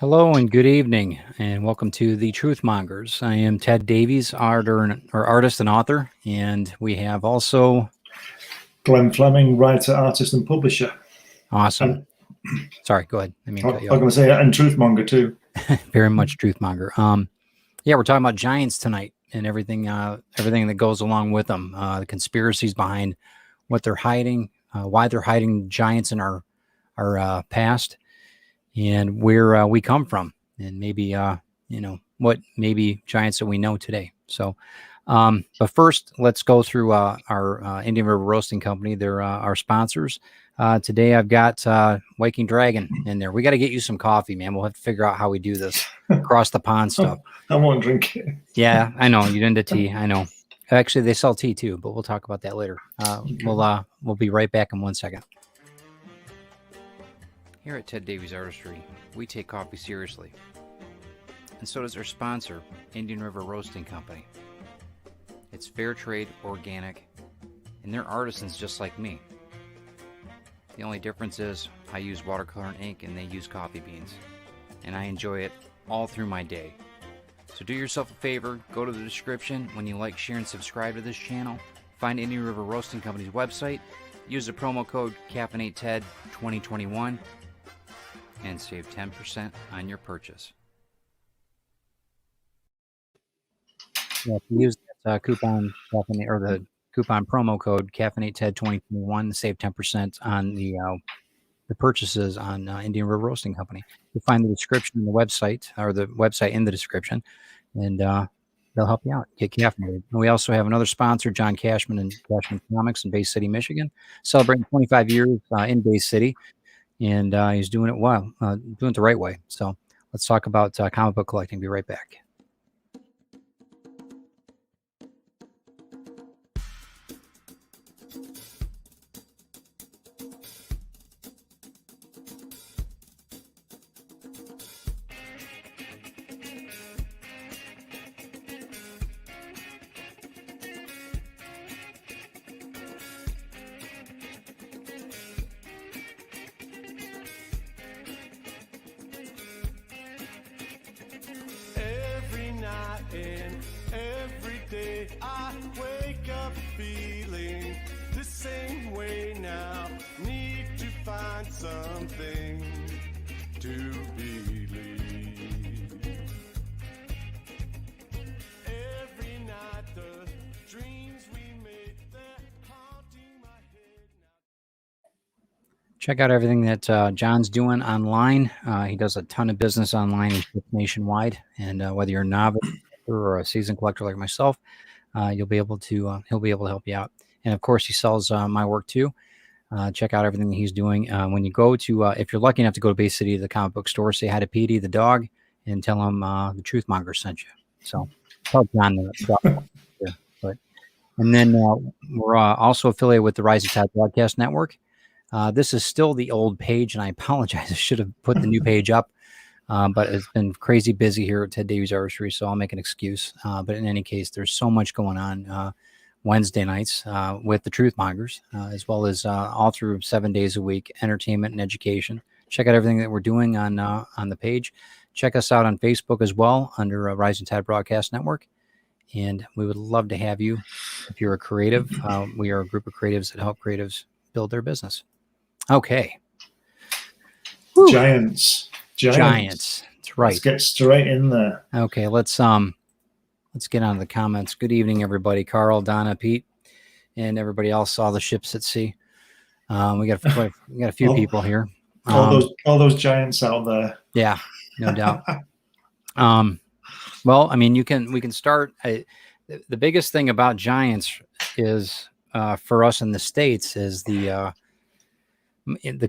Hello and good evening, and welcome to the Truth Mongers. I am Ted Davies, artist and author, and we have also Glenn Fleming, writer, artist, and publisher. awesome. Sorry, go ahead. I mean, I'm going to say, and truth monger too. Very much truth monger. Yeah, we're talking about giants tonight and everything that goes along with them. The conspiracies behind what they're hiding, why they're hiding giants in our past, and where we come from, and maybe what maybe giants that we know today. So, but first, let's go through our Indian River Roasting Company. They're our sponsors. Today, I've got Waking Dragon in there. We got to get you some coffee, man. We'll have to figure out how we do this across the pond stuff. I won't drink it. Yeah, I know you're into tea. I know. Actually, they sell tea too, but we'll talk about that later. Okay. We'll be right back in 1 second. Here at Ted Davies Artistry, we take coffee seriously, and so does our sponsor, Indian River Roasting Company. It's fair trade, organic, and they're artisans just like me. The only difference is I use watercolor and ink and they use coffee beans, and I enjoy it all through my day. So do yourself a favor, go to the description when you like, share, and subscribe to this channel. Find Indian River Roasting Company's website, use the promo code CAFFEINATED2021, and save 10% on your purchase. Yeah, if you use that coupon or the coupon promo code CAFFEINATED2021 to save 10% on the purchases on Indian River Roasting Company. You'll find the description in the website, or the website in the description, and they'll help you out, get caffeinated. And we also have another sponsor, John Cashman and Cashman Comics in Bay City, Michigan, celebrating 25 years in Bay City. And he's doing it well, doing it the right way. So let's talk about comic book collecting. Be right back. And every day I wake up feeling the same way now. Need to find something to believe. Every night the dreams we make, they're haunting my head now. Check out everything that John's doing online. He does a ton of business online and nationwide. And whether you're a novice or a seasoned collector like myself, he'll be able to help you out. And of course, he sells my work too. Check out everything that he's doing. When you go to, if you're lucky enough to go to Bay City to the comic book store, say hi to Petey the dog and tell him the Truth Monger sent you. So tell John that. And then we're also affiliated with the Rising Tide Broadcast Network. This is still the old page, and I apologize. I should have put the new page up. But it's been crazy busy here at Ted Davies Artistry, so I'll make an excuse. But in any case, there's so much going on Wednesday nights with the Truth Mongers, as well as all through 7 days a week, entertainment and education. Check out everything that we're doing on the page. Check us out on Facebook as well under Rising Tide Broadcast Network. And we would love to have you if you're a creative. We are a group of creatives that help creatives build their business. Okay. Woo. Giants. That's right. Let's get straight in there. Okay, let's get on to the comments. Good evening, everybody. Carl, Donna, Pete, and everybody else. All the ships at sea. We got a few people here. All those giants out there. Yeah, no doubt. Well, I mean, we can start. The biggest thing about giants is for us in the States is the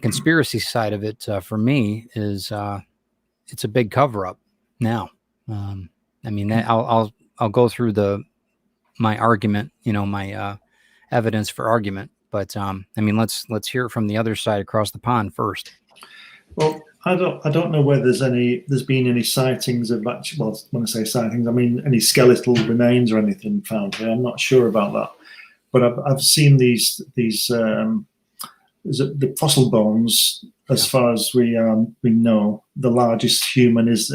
conspiracy side of it. For me is it's a big cover up now. I mean, that I'll go through my argument, my evidence for argument. But I mean, let's hear it from the other side across the pond first. Well, I don't know whether there's been any sightings of well, when I say sightings, I mean any skeletal remains or anything found here. I'm not sure about that, but I've seen these the fossil bones as far as we know, the largest human has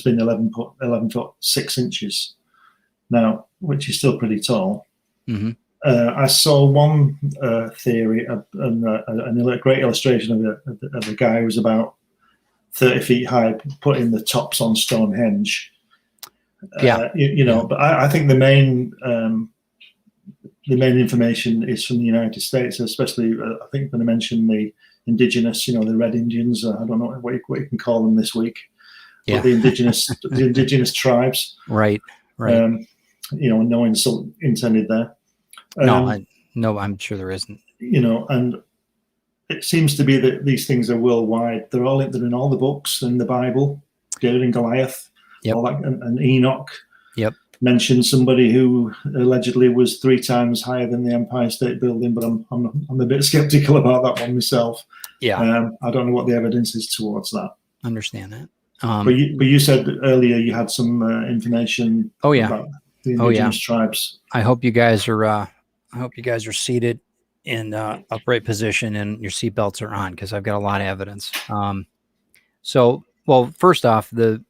been 11 foot 6 inches now, which is still pretty tall. Mhm. I saw one theory, a great illustration of a guy who was about 30 feet high, putting the tops on Stonehenge. But I think the main information is from the United States, especially I think when I mentioned the indigenous, the Red Indians. I don't know what you can call them this week, but the indigenous tribes, right. No insult intended there. No, I'm sure there isn't. And it seems to be that these things are worldwide. They're in all the books in the Bible. David and Goliath, all that, and Enoch. Yep. Mentioned somebody who allegedly was 3 times higher than the Empire State Building, but I'm a bit skeptical about that one myself. Yeah. I don't know what the evidence is towards that. Understand that. But you said earlier you had some information. About the indigenous tribes. I hope you guys are seated in upright position and your seatbelts are on, because I've got a lot of evidence. Well, first off, the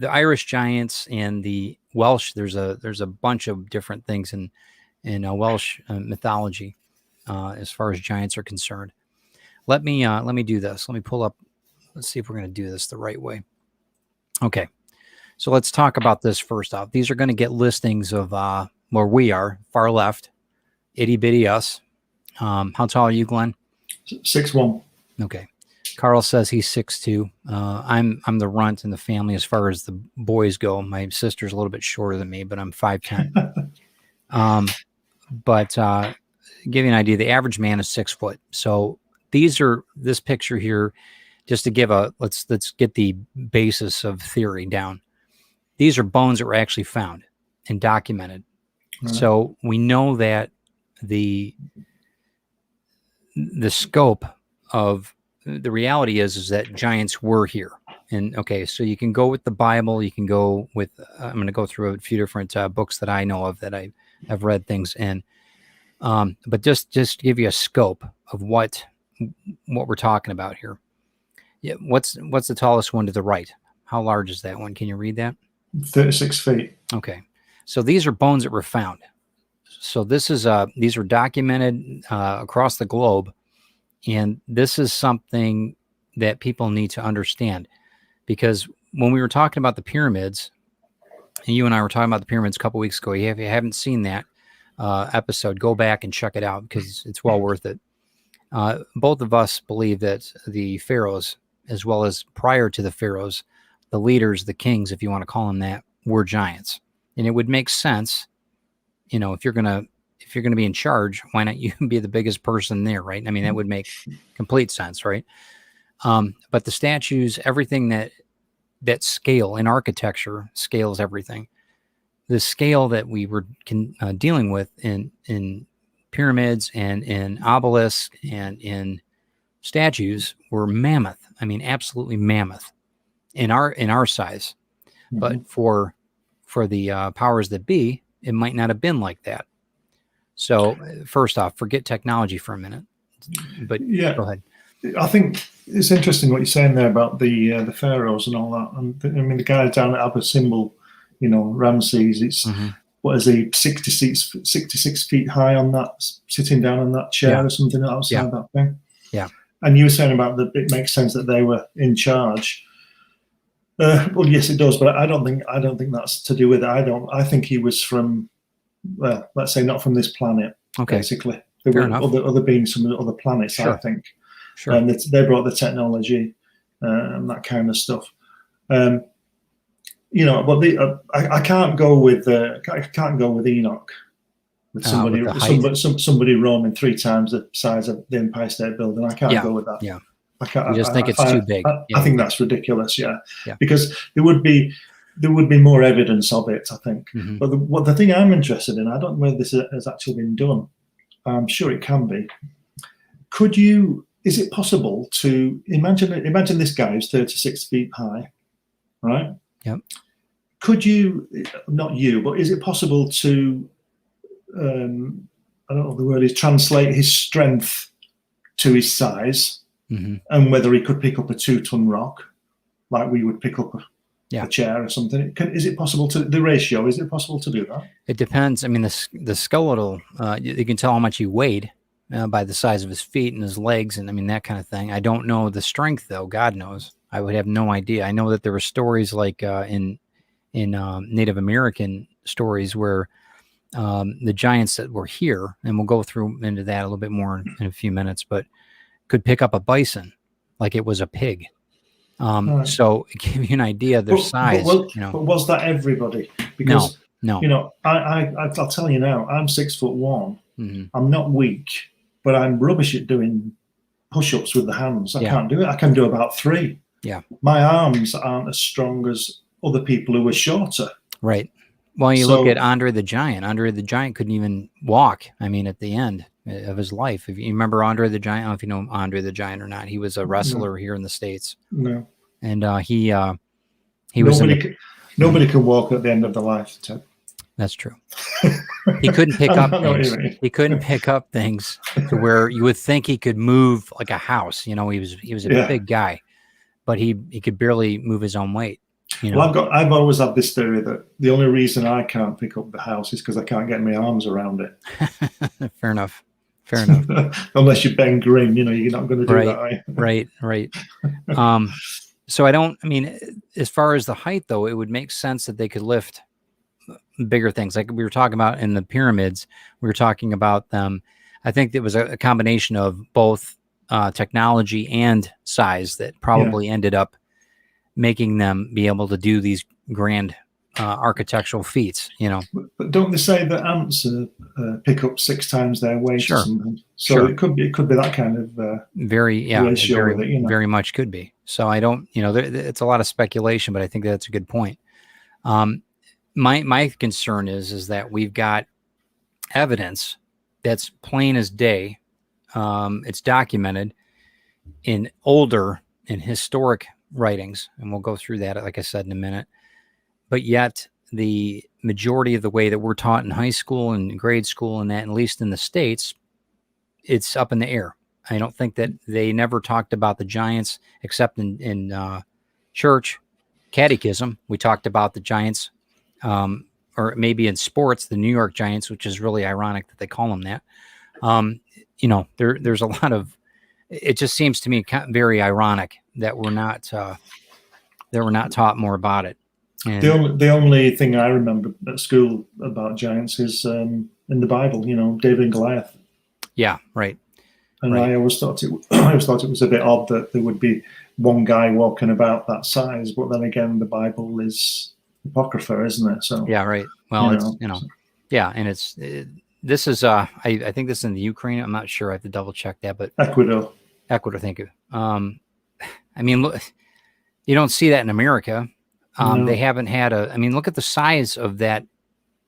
Irish giants and the Welsh, there's a bunch of different things in Welsh mythology as far as giants are concerned. Let me do this. Let me pull up. Let's see if we're going to do this the right way. Okay. So let's talk about this first off. These are going to get listings of where we are, far left, itty bitty us. How tall are you, Glenn? 6'1". Okay. Carl says he's 6'2". I'm the runt in the family as far as the boys go. My sister's a little bit shorter than me, but I'm 5'10". But give you an idea, the average man is 6 foot. So this picture here, just to give let's get the basis of theory down. These are bones that were actually found and documented. Right. So we know that the scope of the reality is that giants were here. And okay, so you can go with the Bible, you can go with, I'm going to go through a few different books that I know of that I've read things in. But just to give you a scope of what we're talking about here. Yeah. What's the tallest one to the right? How large is that one? Can you read that? 36 feet. Okay. So these are bones that were found. So these are documented across the globe. And this is something that people need to understand, because when we were talking about the pyramids, and you and I were talking about the pyramids a couple weeks ago, if you haven't seen that episode, go back and check it out, because it's well worth it. Both of us believe that the pharaohs, as well as prior to the pharaohs, the leaders, the kings, if you want to call them that, were giants. And it would make sense, if you're going to be in charge, why not you be the biggest person there, right? I mean, that would make complete sense, right? But the statues, everything that scale in architecture scales everything. The scale that we were dealing with in pyramids and in obelisks and in statues were mammoth. I mean, absolutely mammoth in our size. Mm-hmm. But for the powers that be, it might not have been like that. So first off, forget technology for a minute. But yeah, go ahead. I think it's interesting what you're saying there about the pharaohs and all that. And I mean, the guy down at Abba Symbol, Ramses, it's what is he, 66 feet high on that, sitting down on that chair or something outside that thing. Yeah. And you were saying about it makes sense that they were in charge. Well, yes, it does, but I don't think that's to do with it. I think he was from, well, let's say not from this planet. Okay. Basically, there were other beings from other planets. Sure. I think. Sure. And they brought the technology and that kind of stuff. But I can't go with Enoch, with somebody roaming 3 times the size of the Empire State Building. I can't go with that. Yeah. I can't. I just think it's too big. I think that's ridiculous. Yeah. Because there would be more evidence of it, I think. Mm-hmm. But the thing I'm interested in, I don't know whether this has actually been done. I'm sure it can be. Is it possible to imagine this guy who's 36 feet high, right? Yep. Could you, not you, but is it possible to, I don't know what the word is, translate his strength to his size? and whether he could pick up a 2-ton rock, like we would pick up a chair or something. Is it possible to, the ratio, is it possible to do that? It depends. I mean, the skeletal, you can tell how much he weighed by the size of his feet and his legs, and I mean, that kind of thing. I don't know the strength, though. God knows. I would have no idea. I know that there were stories like in Native American stories where the giants that were here, and we'll go through into that a little bit more in a few minutes, but could pick up a bison like it was a pig. So give you an idea of their size. But was that everybody? Because no. You know, I'll tell you now, I'm 6'1". I'm not weak, but I'm rubbish at doing push-ups with the hands. I can't do it. I can do about 3. Yeah. My arms aren't as strong as other people who are shorter. Right. Well, you look at Andre the Giant. Andre the Giant couldn't even walk. I mean, at the end of his life, if you remember Andre the Giant, I don't know if you know Andre the Giant or not. He was a wrestler here in the States. No. And he was nobody can walk at the end of the life, Ted. That's true. He couldn't pick up things. He couldn't pick up things to where you would think he could move like a house. You know, he was a big guy, but he could barely move his own weight. You know? Well, I've always had this theory that the only reason I can't pick up the house is because I can't get my arms around it. Fair enough. Fair enough. Unless you're Ben Grimm, you know, you're not going to do that. Are you? Right. So I mean, as far as the height, though, it would make sense that they could lift bigger things. Like we were talking about in the pyramids, we were talking about them. I think it was a combination of both technology and size that probably ended up making them be able to do these grand architectural feats, you know. But don't they say that ants pick up 6 times their weight? Sure. Or something? So it could be that kind of very much could be. So I don't, you know, it's a lot of speculation, but I think that's a good point. My concern is that we've got evidence that's plain as day. It's documented in older and historic writings, and we'll go through that, like I said, in a minute. But yet the majority of the way that we're taught in high school and grade school and that, at least in the States, it's up in the air. I don't think that they never talked about the giants except in church catechism. We talked about the giants, or maybe in sports, the New York Giants, which is really ironic that they call them that. You know, there's a lot of, it just seems to me very ironic that we're not taught more about it. And the only thing I remember at school about giants is in the Bible, you know, David and Goliath. Yeah, right. And I always thought it was a bit odd that there would be one guy walking about that size, but then again, the Bible is apocrypha, isn't it? So yeah, right. Well, and this is I think this is in the Ukraine. I'm not sure. I have to double check that, but Ecuador. Thank you. I mean, look, you don't see that in America. No. They haven't had I mean, look at the size of that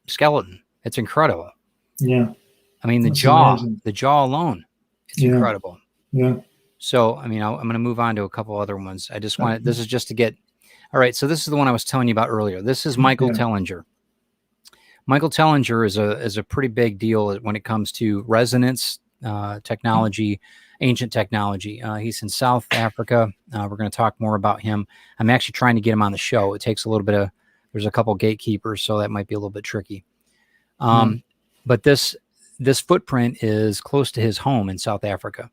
skeleton. It's incredible. Yeah. I mean, the jaw alone, it's incredible. Yeah. So, I mean, I'm going to move on to a couple other ones. I just wanted, this is just to get, all right. So this is the one I was telling you about earlier. This is Michael Tellinger. Michael Tellinger is a pretty big deal when it comes to resonance technology, ancient technology. He's in South Africa. We're going to talk more about him. I'm actually trying to get him on the show. It takes a little bit of, there's a couple gatekeepers, so that might be a little bit tricky. But this footprint is close to his home in South Africa.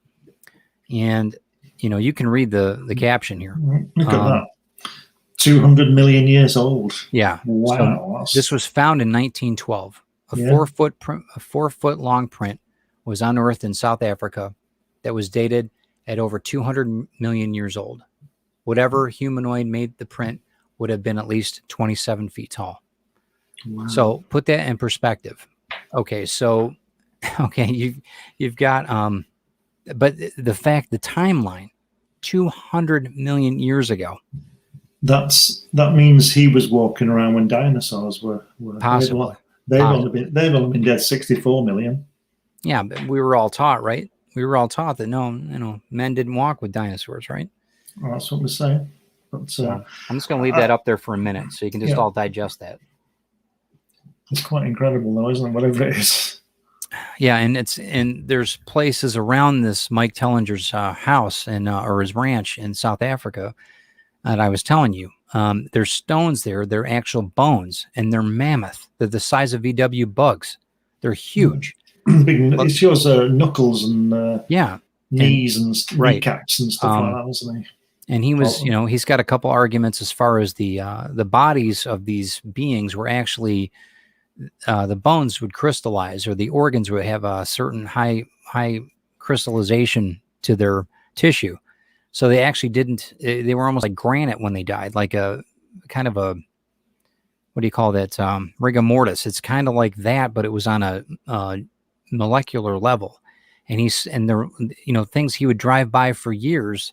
And, you know, you can read the caption here. Look at that. 200 million years old. Yeah. Wow. So this was found in 1912. A 4 foot long print was unearthed in South Africa that was dated at over 200 million years old. Whatever humanoid made the print would have been at least 27 feet tall. Wow. So put that in perspective. Okay. So, you've got, but the timeline, 200 million years ago. That means he was walking around when dinosaurs were possibly. They've only been dead 64 million. Yeah, but we were all taught, right? We were all taught that men didn't walk with dinosaurs, right? Well, that's what we're saying. But I'm just going to leave that up there for a minute so you can just all digest that. It's quite incredible, though, isn't it? Whatever it is. Yeah, and there's places around this Mike Tellinger's house and or his ranch in South Africa that I was telling you. There's stones there. They're actual bones, and they're mammoth. They're the size of VW bugs. They're huge. Big, it shows knuckles and yeah, knees and kneecaps and stuff like that, doesn't he? And he was, he's got a couple arguments as far as the bodies of these beings were actually the bones would crystallize, or the organs would have a certain high crystallization to their tissue. So they actually didn't. They were almost like granite when they died, like a kind of a, what do you call that? Rigor mortis. It's kind of like that, but it was on a molecular level. And the things he would drive by for years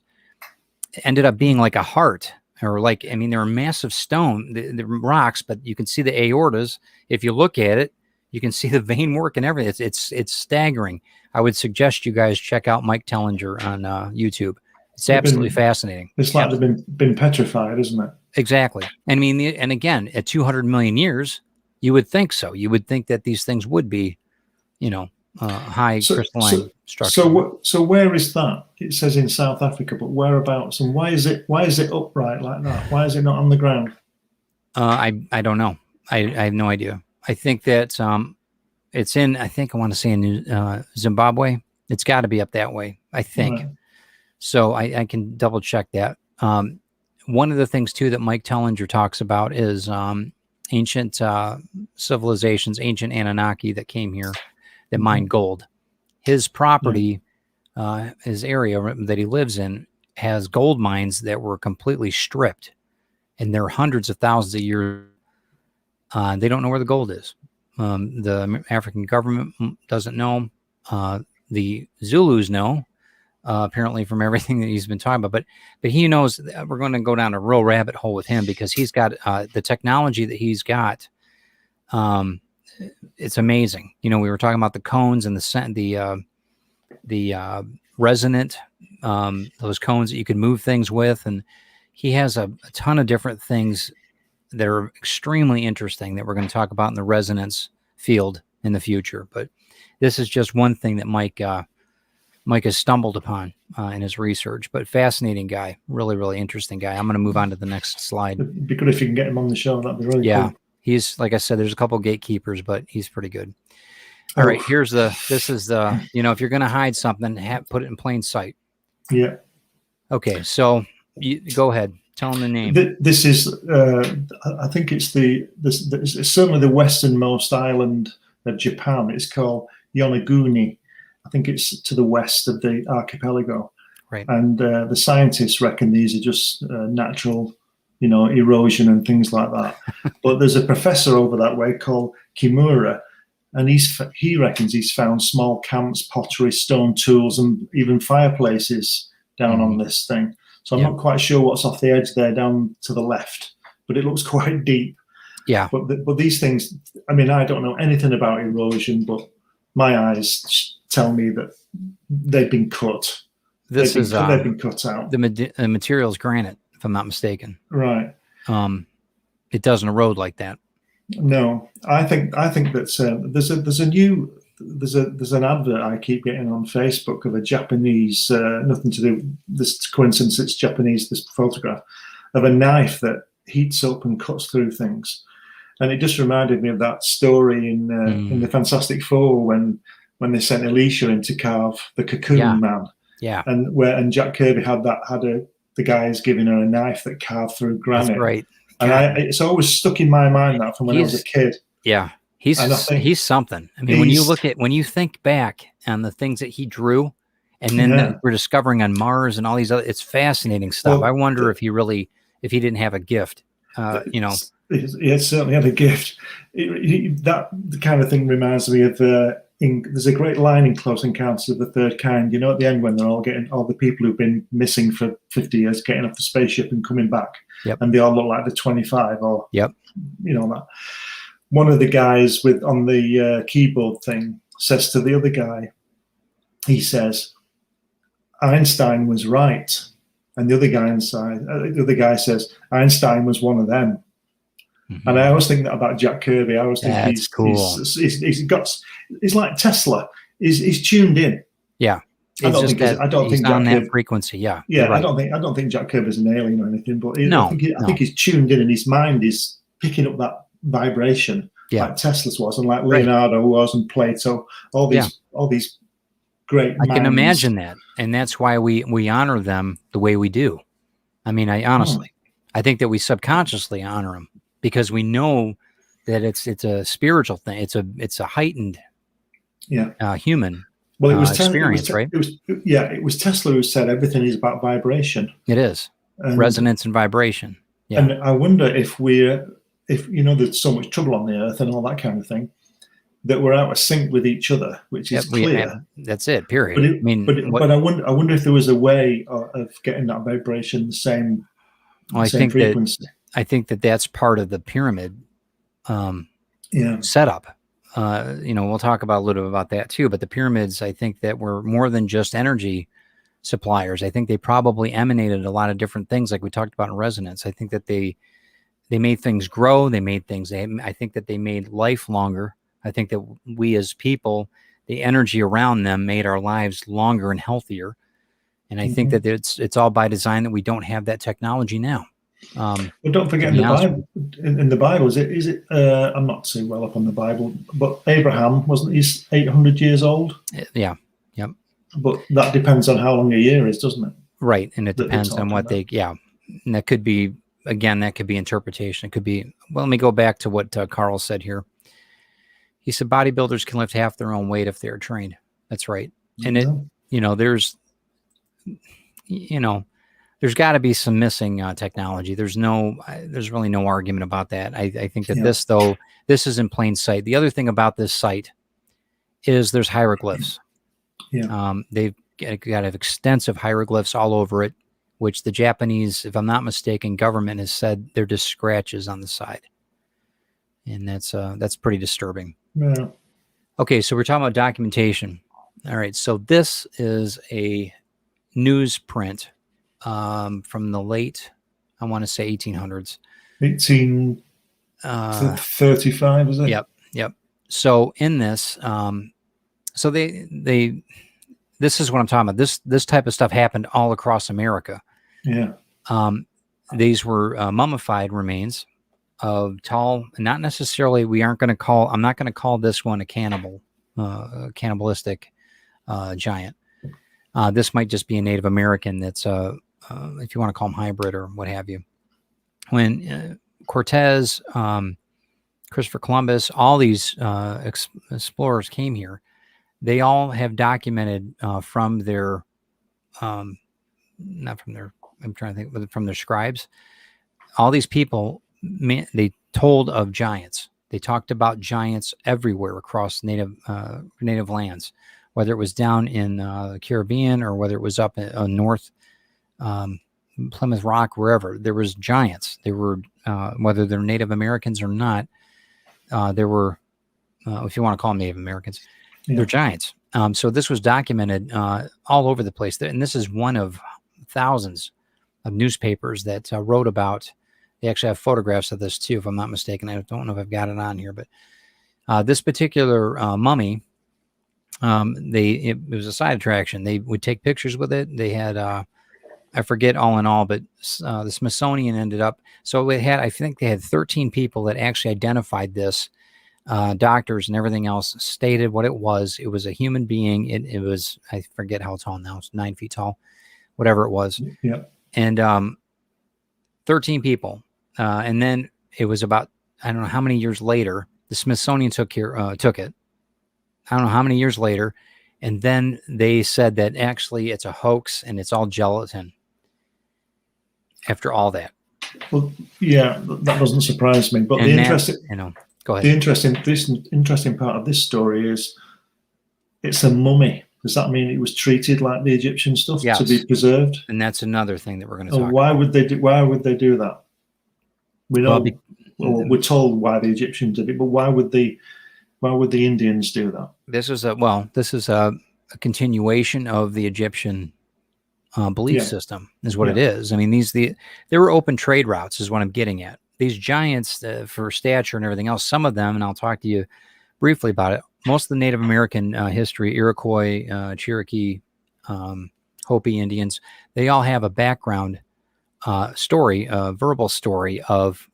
ended up being like a heart, or like, I mean, they're a massive stone, the rocks, but you can see the aortas. If you look at it, you can see the vein work and everything. It's staggering. I would suggest you guys check out Mike Tellinger on YouTube. It's absolutely fascinating. It's like they've been petrified, isn't it? Exactly. I mean, and again, at 200 million years, you would think so. You would think that these things would be, high crystalline structure. So where is that? It says in South Africa, but whereabouts? And why is it upright like that? Why is it not on the ground? I don't know. I have no idea. I think that it's in. I want to say in Zimbabwe. It's got to be up that way, I think. Right. So I can double check that. One of the things too that Mike Tellinger talks about is ancient civilizations, ancient Anunnaki that came here that mined gold. His property, his area that he lives in, has gold mines that were completely stripped, and they're hundreds of thousands of years. They don't know where the gold is. The African government doesn't know. The Zulus know, apparently, from everything that he's been talking about. But he knows. We're going to go down a real rabbit hole with him, because he's got the technology that he's got. It's amazing. We were talking about the cones and the resonant, those cones that you can move things with, and he has a ton of different things that are extremely interesting that we're going to talk about in the resonance field in the future. But this is just one thing that Mike has stumbled upon in his research. But fascinating guy, really, really interesting guy. I'm going to move on to the next slide. It'd be good if you can get him on the show. That'd be really cool. He's, like I said, there's a couple gatekeepers, but he's pretty good. All right, this is the, if you're going to hide something, put it in plain sight. Yeah. Okay, so go ahead. Tell them the name. This is, I think it's it's certainly the westernmost island of Japan. It's called Yonaguni. I think it's to the west of the archipelago. Right. And the scientists reckon these are just natural, erosion and things like that. But there's a professor over that way called Kimura, and he reckons he's found small camps, pottery, stone tools, and even fireplaces down on this thing. So I'm not quite sure what's off the edge there down to the left, but it looks quite deep. Yeah. But these things, I mean, I don't know anything about erosion, but my eyes tell me that they've been cut. They've been cut out. The material is granite, if I'm not mistaken. Right. It doesn't erode like that. No, I think that there's an advert I keep getting on Facebook of a Japanese, nothing to do, this coincidence, it's Japanese, this photograph of a knife that heats up and cuts through things. And it just reminded me of that story in the Fantastic Four when they sent Alicia in to carve the Cocoon Man. Yeah. And Jack Kirby had the guys giving her a knife that carved through granite. That's right. And it's always stuck in my mind that from when I was a kid. Yeah. He's something. I mean, when you think back on the things that he drew, and then we're discovering on Mars and all these other, it's fascinating stuff. I wonder if he didn't have a gift, He certainly had a gift. That kind of thing reminds me of, there's a great line in Close Encounters of the Third Kind, at the end when they're all the people who've been missing for 50 years getting off the spaceship and coming back. Yep. And they all look like they're 25 or, that. One of the guys on the keyboard thing says to the other guy, he says, Einstein was right. And the other guy says, Einstein was one of them. And I always think that about Jack Kirby. I always think That's cool. He's like Tesla. He's tuned in. Yeah. I don't think he's Jack on that Kirby, frequency. Yeah. Yeah, right. I don't think Jack Kirby's an alien or anything, but No, I think he's tuned in, and his mind is picking up that vibration, like Tesla's was, and like Leonardo was, and Plato. All these great minds. I can imagine that, and that's why we honor them the way we do. I mean, I think that we subconsciously honor them because we know that it's a spiritual thing. It's a heightened, human. Well, it was experience, right? It was Tesla who said everything is about vibration. It is resonance and vibration. Yeah. And I wonder if there's so much trouble on the earth and all that kind of thing, that we're out of sync with each other, which is clear. That's it. Period. But I wonder if there was a way of getting that vibration the same. Same frequency. I think that's part of the pyramid setup. We'll talk about a little bit about that too, but the pyramids, I think that were more than just energy suppliers. I think they probably emanated a lot of different things, like we talked about in resonance. I think that they made things grow. I think that they made life longer. I think that we as people, the energy around them made our lives longer and healthier. And I think that it's all by design that we don't have that technology now. Well, don't forget in the Bible, is it? I'm not too well up on the Bible, but Abraham, wasn't he 800 years old? Yeah. Yep. But that depends on how long a year is, doesn't it? Right, and it depends on what and that could be, again, that could be interpretation. It could be. Well, let me go back to what Carl said here. He said bodybuilders can lift half their own weight if they're trained. That's right, and there's got to be some missing technology. There's really no argument about that. I think that this is in plain sight. The other thing about this site is there's hieroglyphs. Yeah. They've got to have extensive hieroglyphs all over it, which the Japanese, if I'm not mistaken, government has said they're just scratches on the side. And that's pretty disturbing. Yeah. Okay, so we're talking about documentation. All right, so this is a newsprint from the late, I want to say 1800s. 1835, is it? Yep. So in this, so this is what I'm talking about. This type of stuff happened all across America. Yeah. These were mummified remains of tall, not necessarily, I'm not going to call this one a cannibalistic giant. This might just be a Native American that's, if you want to call them hybrid or what have you. When Cortez, Christopher Columbus, all these explorers came here, they all have documented from their, not from their, I'm trying to think, but from their scribes. All these people, they told of giants. They talked about giants everywhere across native lands, whether it was down in the Caribbean or whether it was up north, Plymouth Rock, wherever. There was giants. There were, whether they're Native Americans or not, there were, if you want to call them Native Americans, they're giants. So this was documented all over the place. And this is one of thousands of newspapers that wrote about. They actually have photographs of this too, if I'm not mistaken. I don't know if I've got it on here, but this particular mummy, it was a side attraction. They would take pictures with it. They had, I forget all in all, but the Smithsonian ended up. So I think they had 13 people that actually identified this. Doctors and everything else stated what it was. It was a human being. It was, I forget how tall now. It's 9 feet tall, whatever it was. Yeah. And 13 people. And then it was about, I don't know how many years later, the Smithsonian took it. I don't know how many years later. And then they said that actually it's a hoax and it's all gelatin after all that. Well, yeah, that doesn't surprise me. But go ahead. The interesting part of this story is it's a mummy. Does that mean it was treated like the Egyptian stuff to be preserved? And that's another thing that we're going to talk about. Why would they do that? We know, we're told why the Egyptians did it, but why would the Indians do that? This is a continuation of the Egyptian belief system, is what it is. I mean, there were open trade routes, is what I'm getting at. these giants for stature and everything else, some of them, and I'll talk to you briefly about it, most of the Native American history, Iroquois, Cherokee, Hopi Indians, they all have a background story, a verbal story of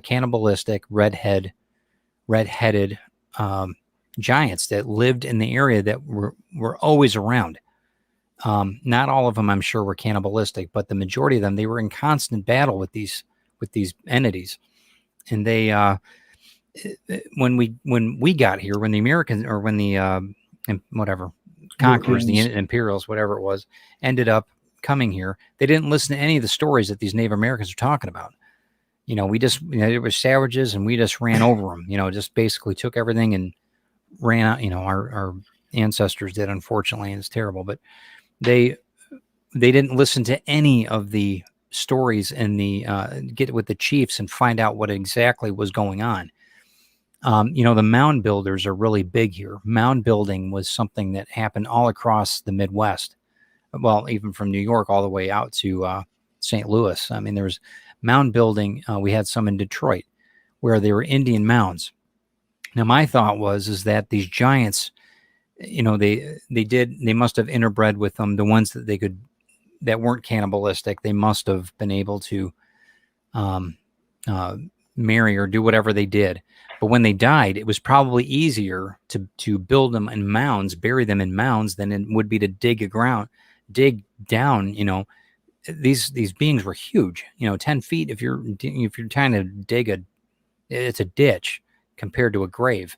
cannibalistic, redheaded giants that lived in the area that were always around. Not all of them, I'm sure, were cannibalistic, but the majority of them, they were in constant battle with these entities. And they, when we got here, when the Americans, or when the whatever conquerors, the Imperials, whatever it was, ended up coming here, they didn't listen to any of the stories that these Native Americans were talking about. We just, it was savages, and we just ran over them. Just basically took everything and ran out. Our ancestors did, unfortunately, and it's terrible. But they didn't listen to any of the stories and get with the chiefs and find out what exactly was going on. The mound builders are really big here. Mound building was something that happened all across the Midwest. Well, even from New York all the way out to St. Louis. I mean, there was mound building. We had some in Detroit where they were Indian mounds. Now, my thought is that these giants, they must have interbred with them. The ones that weren't cannibalistic, they must have been able to marry or do whatever they did. But when they died, it was probably easier to build them in mounds, bury them in mounds, than it would be to dig down. These beings were huge. 10 feet. If you're trying to dig it's a ditch compared to a grave.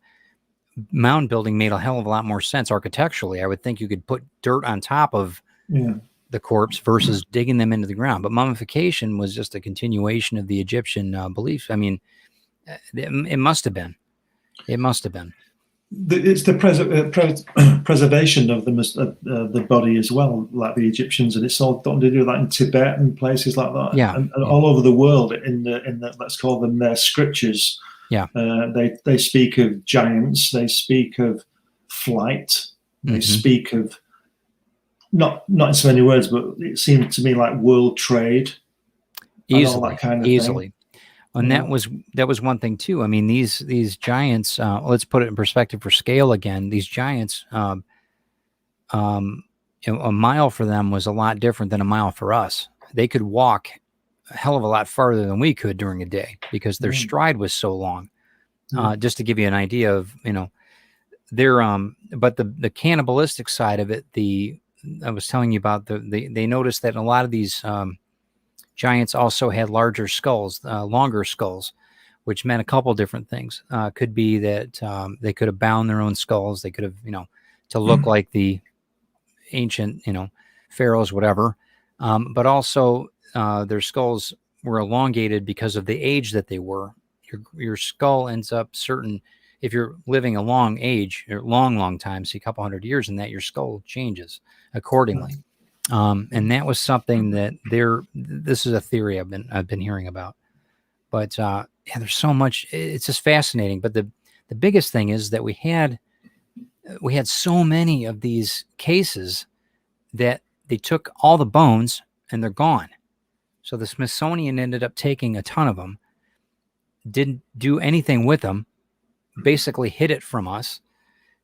Mound building made a hell of a lot more sense architecturally. I would think you could put dirt on top of the corpse versus digging them into the ground. But mummification was just a continuation of the Egyptian beliefs. I mean, it must have been. It must have been. It's the preservation of the body as well, like the Egyptians, and it's all to do with that in Tibet and places like that. Yeah, and all over the world in the let's call them their scriptures. Yeah, they speak of giants. They speak of flight. They speak of not in so many words, but it seemed to me like world trade, easily, all that kind of easily. thing. And that was one thing too. I mean, these giants. Let's put it in perspective for scale again. These giants, a mile for them was a lot different than a mile for us. They could walk a hell of a lot farther than we could during a day because their stride was so long. Just to give you an idea of their but the cannibalistic side of it. I was telling you about they noticed that a lot of these giants also had larger skulls, longer skulls, which meant a couple different things. Could be that they could have bound their own skulls. They could have, to look like the ancient, pharaohs, whatever. But also their skulls were elongated because of the age that they were. Your skull ends up if you're living a long age, or long time, say a couple hundred years, and that your skull changes accordingly. And that was something that this is a theory I've been hearing about, but there's so much. It's just fascinating. But the biggest thing is that we had so many of these cases that they took all the bones and they're gone. So the Smithsonian ended up taking a ton of them, didn't do anything with them, basically hid it from us.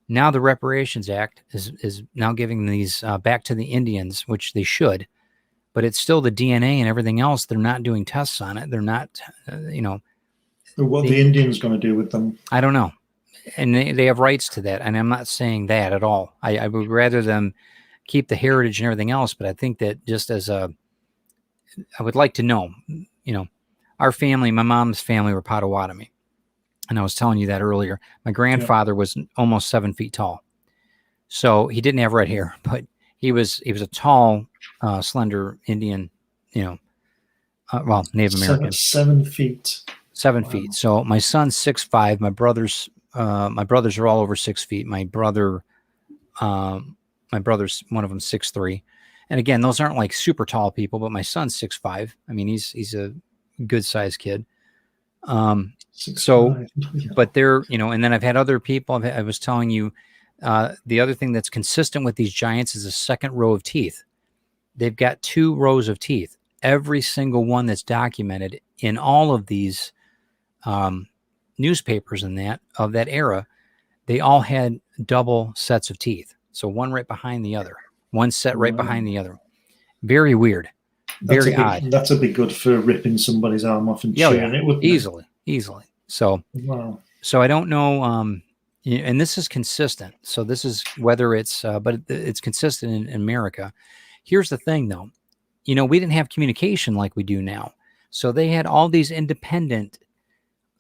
Now the Reparations Act is now giving these back to the Indians, which they should, but it's still the DNA and everything else. They're not doing tests on it. They're not, What the Indians going to do with them? I don't know. And they have rights to that. And I'm not saying that at all. I would rather them keep the heritage and everything else. But I think that just I would like to know, our family, my mom's family were Potawatomi. And I was telling you that earlier. My grandfather was almost 7 feet tall. So he didn't have red hair, but he was a tall, slender Indian, Native American. 7 feet. 7 feet. So my son's 6'5". My brothers are all over 6 feet. My brother's one of them 6'3". And again, those aren't like super tall people, but my son's 6'5". I mean, he's a good sized kid. But they're, and then I've had other people. I was telling you, the other thing that's consistent with these giants is a second row of teeth. They've got 2 rows of teeth. Every single one that's documented in all of these newspapers in that of that era, they all had double sets of teeth. So one right behind the other, one set right behind the other. Very weird. Very odd. That'd be good for ripping somebody's arm off and chewing it, wouldn't it? Easily. So, wow. So I don't know. And this is consistent. So this is whether it's, but it's consistent in America. Here's the thing, though. We didn't have communication like we do now. So they had all these independent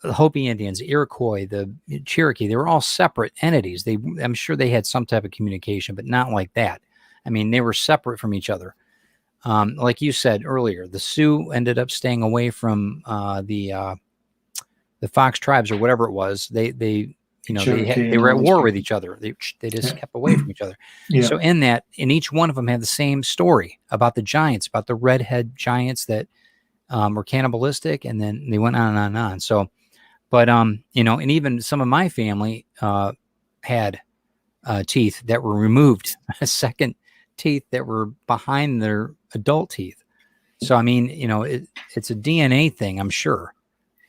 Hopi Indians, Iroquois, the Cherokee. They were all separate entities. I'm sure they had some type of communication, but not like that. I mean, they were separate from each other. Like you said earlier, the Sioux ended up staying away from the Fox tribes or whatever it was. They were at war with each other. They just kept away from each other. Yeah. So in each one of them had the same story about the giants, about the redhead giants that were cannibalistic, and then they went on and on and on. So, but and even some of my family had teeth that were removed, second teeth that were behind their adult teeth. So I mean, it's a DNA thing, I'm sure,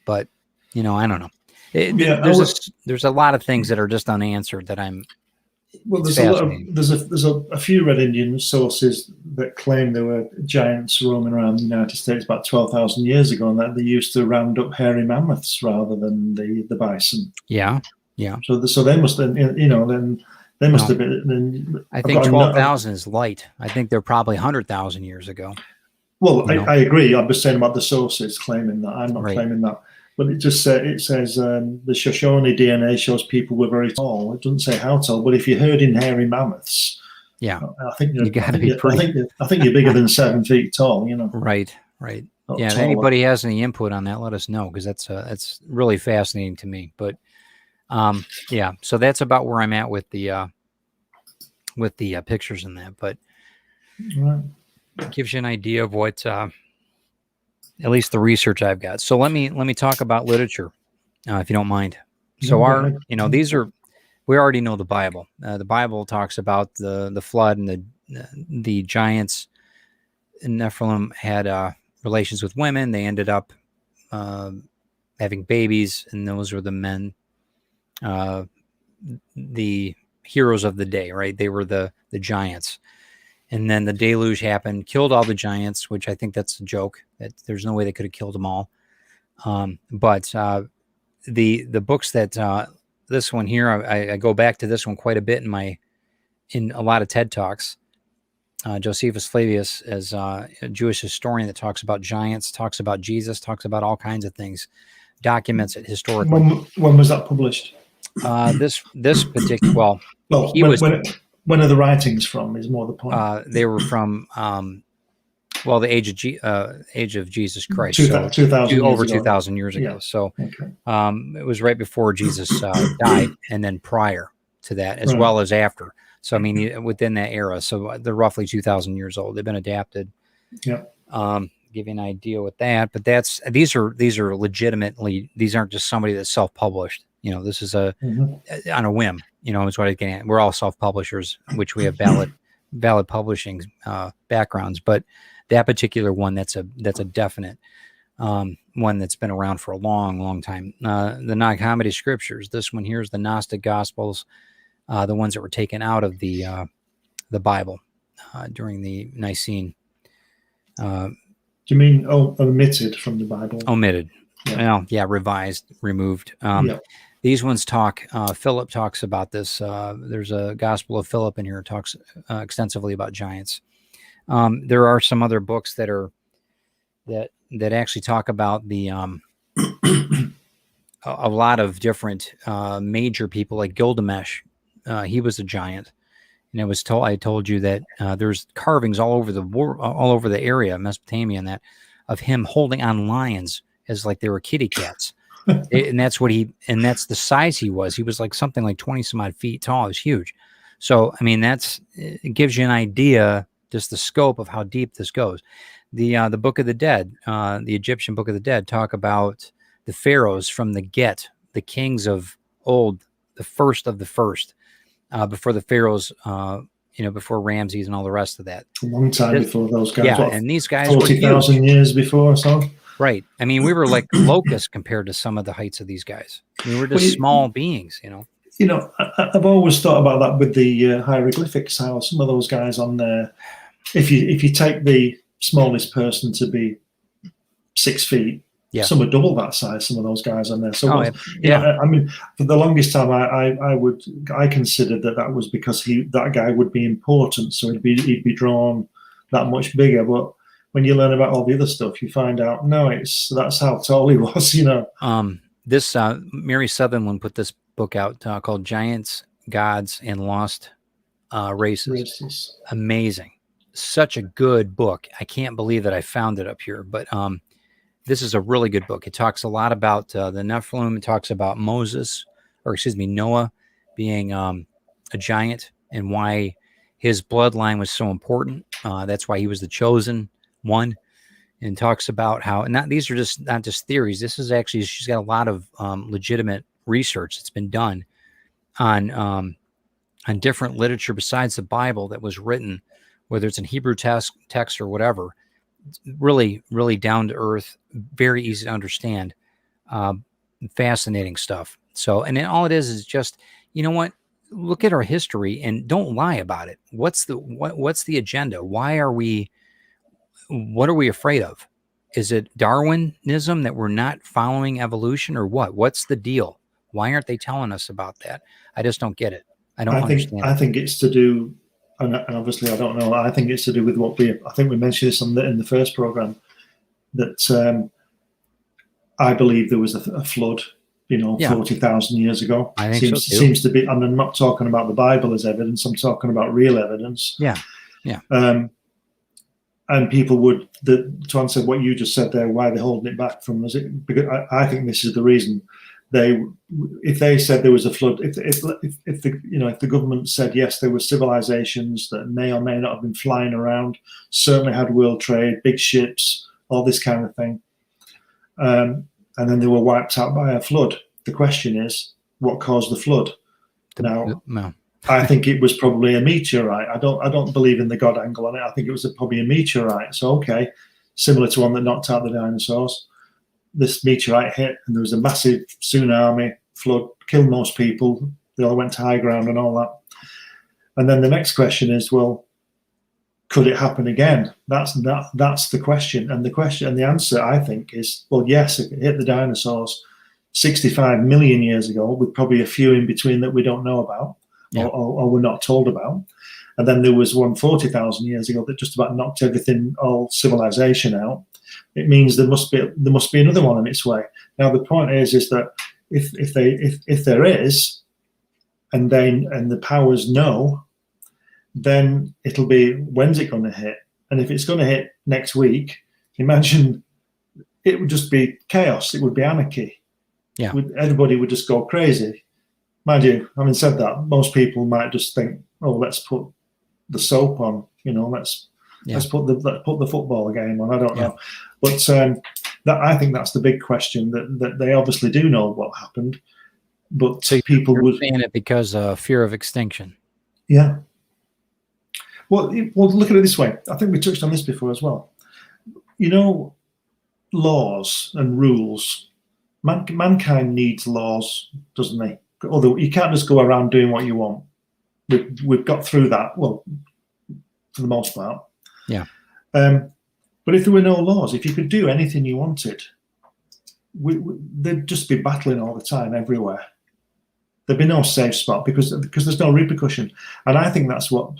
but I don't know. There's a lot of things that are just unanswered that I'm. Well, there's a few Red Indian sources that claim there were giants roaming around the United States about 12,000 years ago, and that they used to round up hairy mammoths rather than the bison. Yeah. So they must have, then they must have been. I think 12,000 is light. I think they're probably 100,000 years ago. Well, I agree. I'm just saying about the sources claiming that. I'm not claiming that. But it just says the Shoshone DNA shows people were very tall. It doesn't say how tall, but if you're herding hairy mammoths, I think you got to be pretty. I think you're bigger than 7 feet tall. Right. Yeah. If anybody has any input on that, let us know, because that's really fascinating to me. But so that's about where I'm at with the pictures and that. But it gives you an idea of what. At least the research I've got. So let me talk about literature, if you don't mind. So these are, we already know the Bible. The Bible talks about the flood and the giants. Nephilim had relations with women. They ended up having babies, and those were the men, the heroes of the day, right? They were the giants. And then the deluge happened, killed all the giants, which I think that's a joke. That there's no way they could have killed them all. But the books that this one here, I go back to this one quite a bit in a lot of TED Talks. Josephus Flavius, as a Jewish historian that talks about giants, talks about Jesus, talks about all kinds of things, documents it historically. When was that published? This particular when are the writings from? Is more the point. They were from the age of Jesus Christ, 2,000 over 2,000 years ago. Yeah. So it was right before Jesus died, and then prior to that, as well as after. So I mean, within that era. So they're roughly 2,000 years old. They've been adapted. Yeah. Give you an idea with that, but these are legitimately. These aren't just somebody that's self-published. This is on a whim. Is what I can. We're all self-publishers, which we have valid publishing backgrounds. But that particular one, that's a definite one that's been around for a long, long time. The Nag Hammadi scriptures. This one here is the Gnostic Gospels, the ones that were taken out of the Bible during the Nicene. Do you mean omitted from the Bible? Omitted. Yeah. Revised, removed. These ones talk, Philip talks about this. There's a Gospel of Philip in here, talks extensively about giants. There are some other books that actually talk about the a lot of different major people, like Gilgamesh. He was a giant, and I told you that there's carvings all over the area, Mesopotamia, and that of him holding on lions as like they were kitty cats. And that's the size he was. He was like something like 20 some odd feet tall. It was huge. So, I mean, it gives you an idea, just the scope of how deep this goes. The Book of the Dead, the Egyptian Book of the Dead, talk about the pharaohs from the kings of old, the first of the first, before the pharaohs, before Ramses and all the rest of that. A long time before those guys. Yeah, and these guys 40,000 years before or so. Right. I mean, we were like locusts compared to some of the heights of these guys. We were just small beings, you know. You know, I've always thought about that with the hieroglyphics. How some of those guys on there, if you take the smallest person to be 6 feet, some are double that size. Some of those guys on there. So you know, I mean, for the longest time, I considered that was because that guy would be important, so he'd be drawn that much bigger. But when you learn about all the other stuff, you find out no, that's how tall he was. You know. This Mary Sutherland put this book out called Giants, Gods, and Lost Races. Amazing. Such a good book. I can't believe that I found it up here, but this is a really good book. It talks a lot about the Nephilim. It talks about Noah being a giant and why his bloodline was so important. That's why he was the chosen one. And talks about how, and these are not just theories. This is actually, she's got a lot of legitimate research that's been done on different literature besides the Bible that was written, whether it's in Hebrew text or whatever. Really, really down to earth, very easy to understand, fascinating stuff. So, and then all it is just, you know what? Look at our history and don't lie about it. What's the agenda? What are we afraid of? Is it Darwinism that we're not following evolution, or what? What's the deal? Why aren't they telling us about that? I just don't get it. I understand. I think it's to do, and obviously I don't know. I think it's to do with I think we mentioned this in the first program, that I believe there was a flood, 40,000 years ago. I think so too. Seems to be, and I'm not talking about the Bible as evidence. I'm talking about real evidence. Yeah. And people would, to answer what you just said there, why they're holding it back from us, because I think this is the reason. If they said there was a flood, if the government said yes, there were civilizations that may or may not have been flying around, certainly had world trade, big ships, all this kind of thing, and then they were wiped out by a flood. The question is, what caused the flood? No. I think it was probably a meteorite. I don't believe in the God angle on it. I think it was probably a meteorite. So, okay, similar to one that knocked out the dinosaurs. This meteorite hit, and there was a massive tsunami, flood, killed most people. They all went to high ground and all that. And then the next question is, well, could it happen again? That's the question. And the answer, I think, is, well, yes, if it hit the dinosaurs 65 million years ago, with probably a few in between that we don't know about. Or we're not told about. And then there was one 40,000 years ago that just about knocked everything, all civilization out. It means there must be another one on its way. Now the point is that if there is, and the powers know, then it'll be, when's it going to hit? And if it's going to hit next week, imagine it would just be chaos. It would be anarchy. Yeah, everybody would just go crazy. Mind you, having said that, most people might just think, "Oh, let's put the soap on." Let's put the football game on. I don't know, but I think that's the big question. That they obviously do know what happened, but so people would saying it because of fear of extinction. Yeah. Well, look at it this way. I think we touched on this before as well. Laws and rules. Mankind needs laws, doesn't he? Although you can't just go around doing what you want. We've got through that, well, for the most part. Yeah. But if there were no laws, if you could do anything you wanted, they'd just be battling all the time everywhere. There'd be no safe spot because there's no repercussion. And I think that's what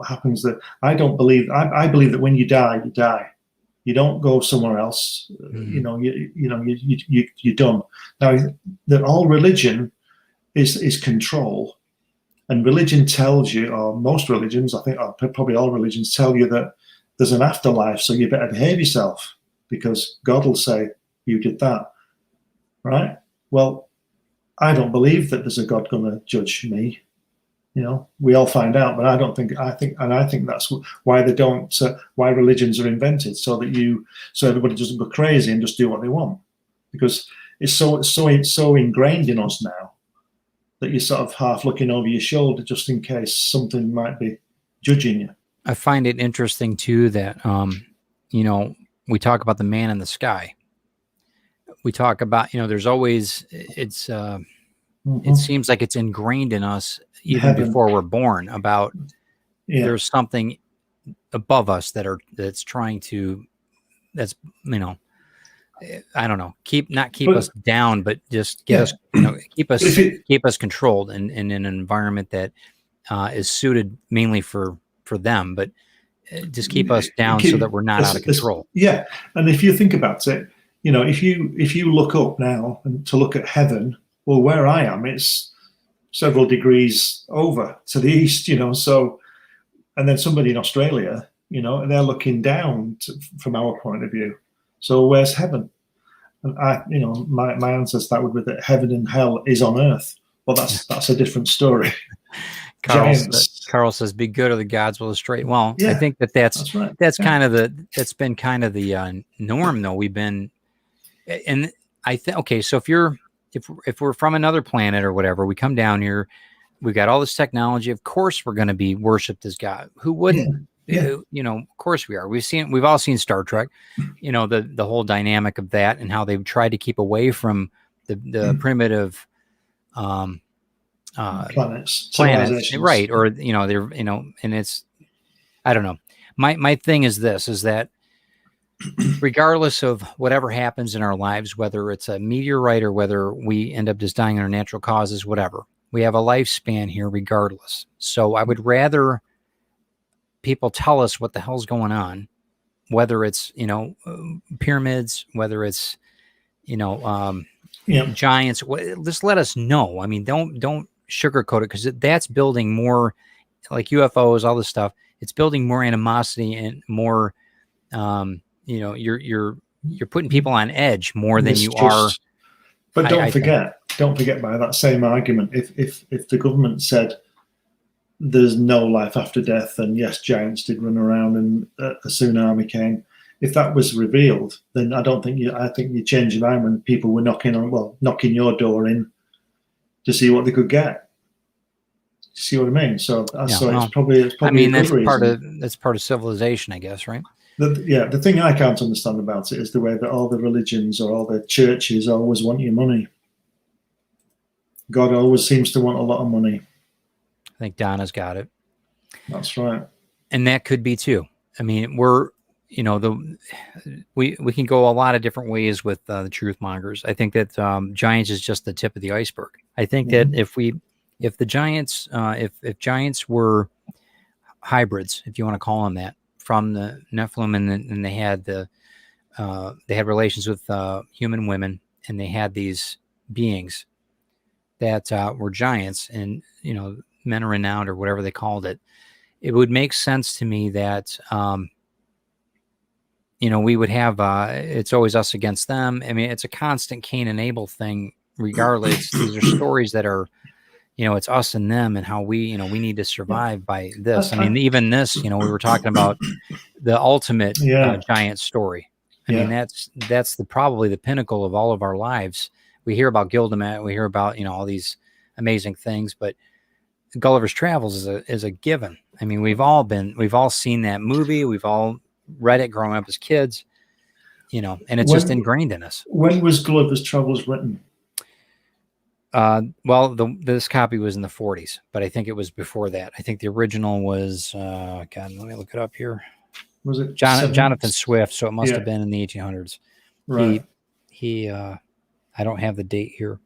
happens. That I believe that when you die, you die. You don't go somewhere else. Mm-hmm. You're done. Now, that all religion is control, and religion tells you, or most religions, I think, or probably all religions tell you that there's an afterlife, so you better behave yourself because God will say you did that, right? Well, I don't believe that there's a God going to judge me. We all find out, but I don't think. I think that's why they don't. Why religions are invented, so everybody doesn't go crazy and just do what they want, because it's so ingrained in us now that you're sort of half looking over your shoulder just in case something might be judging you. I find it interesting too that we talk about the man in the sky, we talk about, there's always, it seems like it's ingrained in us even Heaven. before we're born about Yeah. there's something above us that's trying to, that's, I don't know, keep us down, but just get us, keep us controlled and in an environment that is suited mainly for them, but just keep us down so that we're not out of control. Yeah. And if you think about it, if you look up now and to look at heaven, well, where I am, it's several degrees over to the east, so, and then somebody in Australia, they're looking down from our point of view. So where's heaven? And my answer to that would be that heaven and hell is on earth. Well, that's a different story. Carl says, "Be good, or the gods will astray." Well, yeah, I think that's right. That's kind of that's been kind of the norm, though. We've been, and I think, okay, so if we're from another planet or whatever, we come down here, we've got all this technology. Of course, we're going to be worshipped as God. Who wouldn't? Yeah. Of course we are. We've all seen Star Trek. The whole dynamic of that and how they've tried to keep away from the primitive. Planets, right? Or they're and it's, I don't know. My thing is this: is that regardless of whatever happens in our lives, whether it's a meteorite or whether we end up just dying in our natural causes, whatever, we have a lifespan here, regardless. So I would rather people tell us what the hell's going on, whether it's pyramids, whether it's giants. Just let us know. I mean, don't sugarcoat it, because that's building more, like UFOs, all this stuff. It's building more animosity and more. You're putting people on edge more than you are. But don't forget by that same argument, if the government said there's no life after death, and yes, giants did run around and a tsunami came. If that was revealed, then I think you change your mind when people were knocking your door in to see what they could get. See what I mean? So it's probably. I mean, that's part of civilization, I guess, right? The thing I can't understand about it is the way that all the religions or all the churches always want your money. God always seems to want a lot of money. I think Donna's got it. That's right. And that could be too. I mean, we can go a lot of different ways with the truth mongers. I think that giants is just the tip of the iceberg. I think that if the giants, if giants were hybrids, if you want to call them that, from the Nephilim, and they had relations with human women, and they had these beings that were giants, and men are renowned or whatever they called it, it would make sense to me that we would have it's always us against them. I mean, it's a constant Cain and Abel thing regardless. These are stories that are, it's us and them, and how we need to survive by this. I mean, even this, we were talking about the ultimate giant story. I mean, that's probably the pinnacle of all of our lives. We hear about Gilgamesh, we hear about, all these amazing things, but Gulliver's Travels is a given. I mean, we've all seen that movie. We've all read it growing up as kids, and it's just ingrained in us. When was Gulliver's Travels written? Well, this copy was in the 40s, but I think it was before that. I think the original was, God, let me look it up here. Was it Jonathan Swift? So it must have been in the 1800s. Right. He I don't have the date here.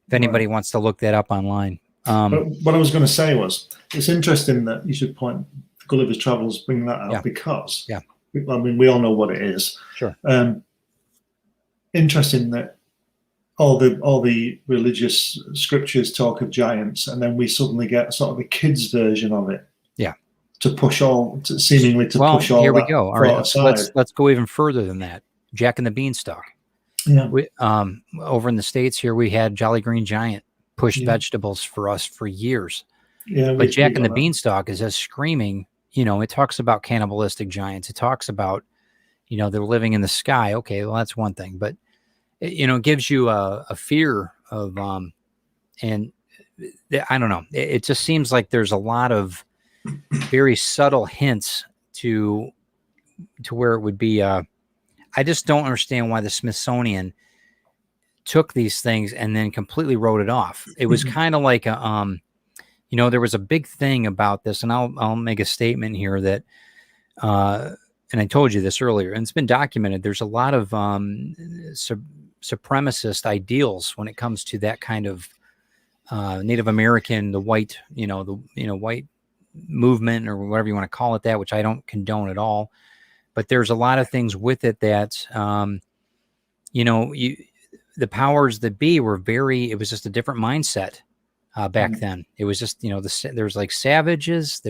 If anybody wants to look that up online. But what I was going to say was, it's interesting that you should point Gulliver's Travels, bring that out, because I mean, we all know what it is. Sure. Interesting that all the religious scriptures talk of giants, and then we suddenly get sort of a kids' version of it. Yeah. To push all. Here we go. All right. Let's go even further than that. Jack and the Beanstalk. Yeah. We over in the States here, we had Jolly Green Giant pushed vegetables for us for years. Yeah. But Jack and the Beanstalk is just screaming. It talks about cannibalistic giants. It talks about, they're living in the sky. Okay, well, that's one thing, but it gives you a fear of, and I don't know. It just seems like there's a lot of very subtle hints to where it would be. I just don't understand why the Smithsonian took these things and then completely wrote it off. It was kind of like a, you know, there was a big thing about this, and I'll make a statement here that, and I told you this earlier, and it's been documented. There's a lot of supremacist ideals when it comes to that kind of Native American, the white, white movement or whatever you want to call it, that, which I don't condone at all. But there's a lot of things with it that, the powers that be were it was just a different mindset back then. It was just, there's like savages,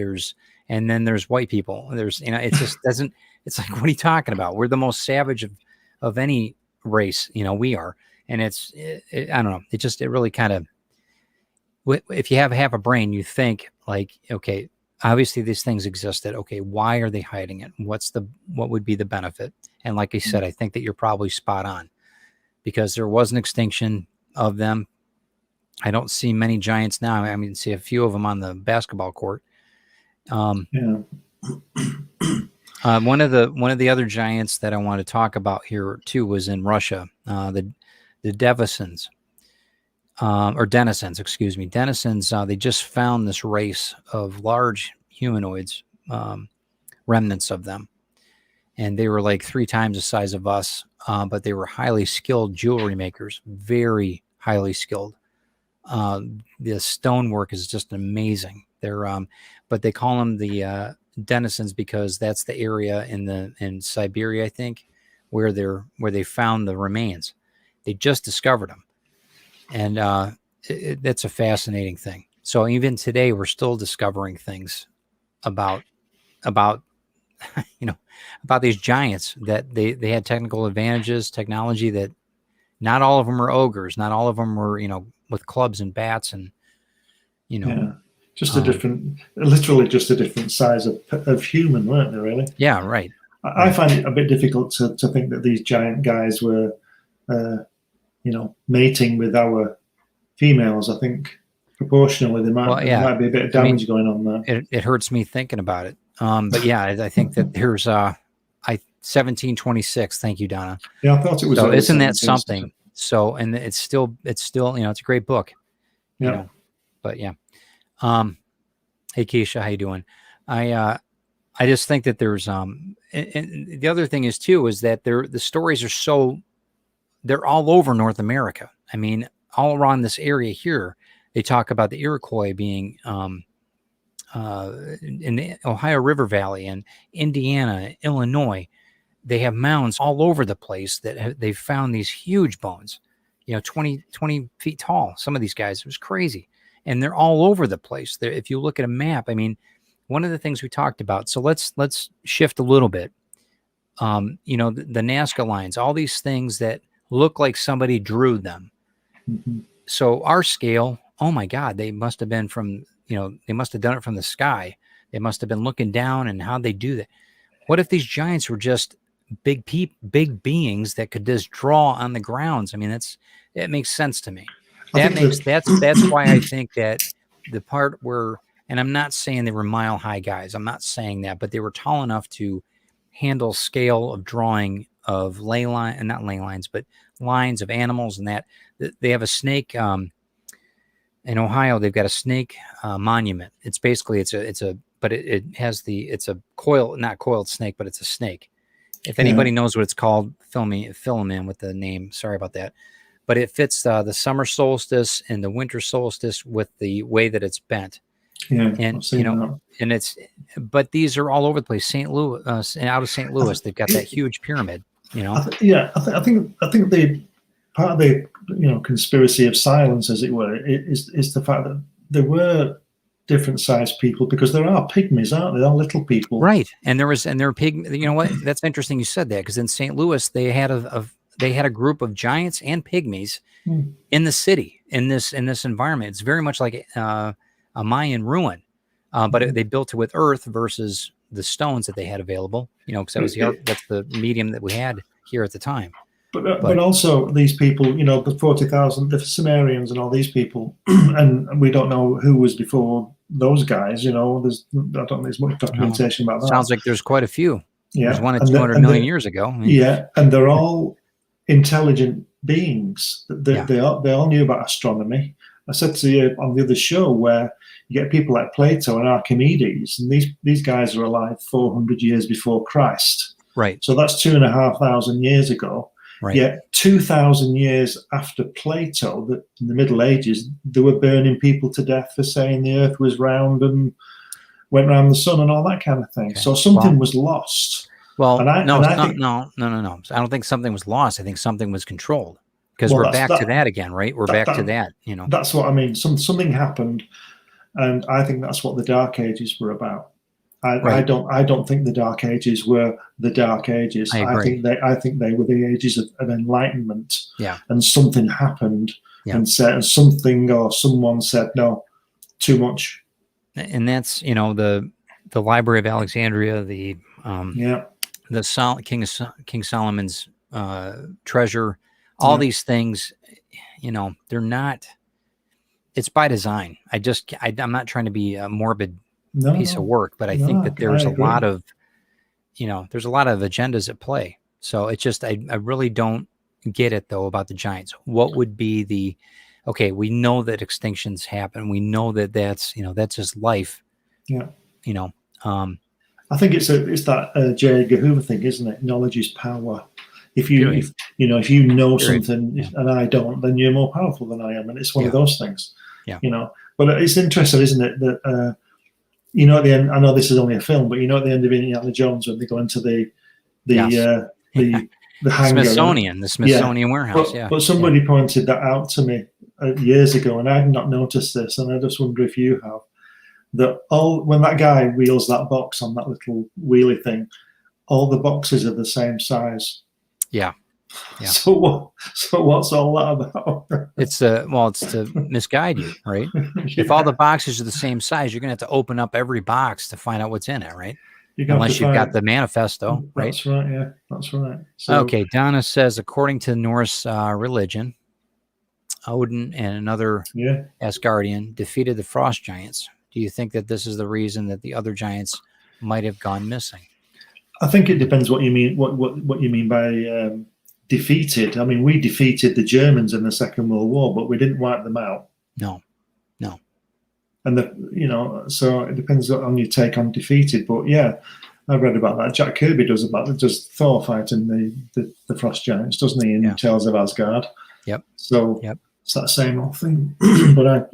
and then there's white people. There's, it just doesn't, it's like, what are you talking about? We're the most savage of any race, we are. And I don't know. It really kind of, if you have half a brain, you think like, okay, obviously these things existed. Okay, why are they hiding it? What would be the benefit? And like I said, I think that you're probably spot on, because there was an extinction of them. I don't see many giants now. I mean, see a few of them on the basketball court. One of the other giants that I want to talk about here too was in Russia. The Denisons, excuse me. Denisons, they just found this race of large humanoids, remnants of them. And they were like 3 times the size of us, but they were highly skilled jewelry makers, very highly skilled. The stonework is just amazing. They're, but they call them the Denisons because that's the area in Siberia, I think, where they found the remains. They just discovered them, and that's a fascinating thing. So even today, we're still discovering things about about these giants, that they had technical advantages, technology that not all of them are ogres. Not all of them were, with clubs and bats and, just literally just a different size of human, weren't they, really? Yeah, right. I find it a bit difficult to think that these giant guys were, mating with our females. I think proportionally there might be a bit of damage going on there. It hurts me thinking about it. But yeah, I think that there's 1726. Thank you, Donna. Yeah, I thought it was. So isn't that something? So, and it's still, it's a great book. Yeah. But yeah. Hey Keisha, how you doing? I just think that there's and the other thing is too is that the stories are they're all over North America. I mean, all around this area here, they talk about the Iroquois being in the Ohio River Valley and Indiana, Illinois. They have mounds all over the place that they've found these huge bones, 20 feet tall. Some of these guys, it was crazy. And they're all over the place. If you look at a map, I mean, one of the things we talked about. So let's shift a little bit. The Nazca lines, all these things that look like somebody drew them. Mm-hmm. So our scale, oh my God, they must have been from, they must have done it from the sky. They must have been looking down, and how'd they do that? What if these giants were just big beings that could just draw on the grounds? I mean, that makes sense to me. That's why I think that the part where, and I'm not saying they were mile high guys. I'm not saying that, but they were tall enough to handle scale of drawing of not ley lines, but lines of animals, and that they have a snake, in Ohio. They've got a snake monument. It's basically, it's a not coiled snake, but it's a snake. If anybody knows what it's called, fill them in with the name. Sorry about that. But it fits the summer solstice and the winter solstice with the way that it's bent. Yeah, and but these are all over the place. St. Louis, out of St. Louis, they've got that huge pyramid. I think the part of the conspiracy of silence, as it were, is the fact that there were different sized people, because there are pygmies, aren't there? There are little people, right? And there are pygmies. You know what? That's interesting you said that, because in St. Louis they had a group of giants and pygmies in the city, in this environment. It's very much like a Mayan ruin, but they built it with earth versus the stones that they had available. Because that's the medium that we had here at the time. But also these people, the 40,000, the Sumerians and all these people, and we don't know who was before those guys. I don't think there's much documentation about that. Sounds like there's quite a few. Yeah, there's one at 200 million years ago. And they're all intelligent beings. They all knew about astronomy. I said to you on the other show where you get people like Plato and Archimedes, and these guys are alive 400 years before Christ. Right. So that's 2,500 years ago. Right. Yet 2,000 years after Plato, in the Middle Ages, they were burning people to death for saying the Earth was round and went around the sun and all that kind of thing. Okay. So something was lost. Well, no. I don't think something was lost. I think something was controlled, because we're back to that again, right? We're back to that. You know, that's what I mean. Something happened, and I think that's what the Dark Ages were about. I don't think the Dark Ages were the Dark Ages. I think they were the ages of enlightenment. Yeah. And something happened, and something or someone said no, too much. And that's, you know, the Library of Alexandria, the King Solomon's treasure, all these things, you know, they're not. It's by design. I'm not trying to be a morbid piece of work, but I think that there's a lot of, you know, there's a lot of agendas at play. So it's just, I really don't get it though about the giants. What would be okay, we know that extinctions happen. We know that that's just life. Yeah. You know, I think it's that J. Edgar Hoover thing, isn't it? Knowledge is power. If you know something and I don't, then you're more powerful than I am. And it's one of those things. Yeah. You know, but it's interesting, isn't it, that you know, at the end, I know this is only a film, but you know, at the end of Indiana Jones, when they go into the hangar, Smithsonian warehouse. But somebody pointed that out to me years ago, and I had not noticed this, and I just wonder if you have. That when that guy wheels that box on that little wheelie thing, all the boxes are the same size. Yeah. So what's all that about? It's to misguide you, right? If all the boxes are the same size, you're gonna have to open up every box to find out what's in it, right? Unless you've got the manifesto, right? That's right. Yeah, that's right. So, okay, Donna says, according to Norse religion, Odin and another Asgardian defeated the frost giants. Do you think that this is the reason that the other giants might have gone missing? I think it depends what you mean. What you mean by defeated? I mean, we defeated the Germans in the Second World War, but we didn't wipe them out. No. And so it depends on your take on defeated. But yeah, I've read about that. Jack Kirby does Thor fighting the frost giants, doesn't he? In Tales of Asgard. Yep. So it's that same old thing. But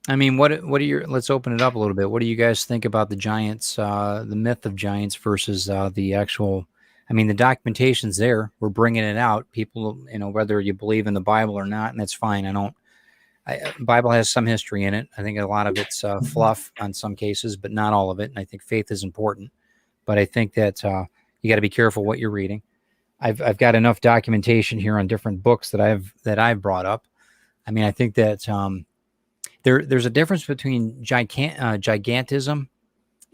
I mean, what are your? Let's open it up a little bit. What do you guys think about the giants, the myth of giants versus the actual? I mean, the documentation's there. We're bringing it out. People, you know, whether you believe in the Bible or not, and that's fine. Bible has some history in it. I think a lot of it's fluff on some cases, but not all of it. And I think faith is important. But I think that you got to be careful what you're reading. I've got enough documentation here on different books that I've brought up. I mean, I think that there's a difference between gigantism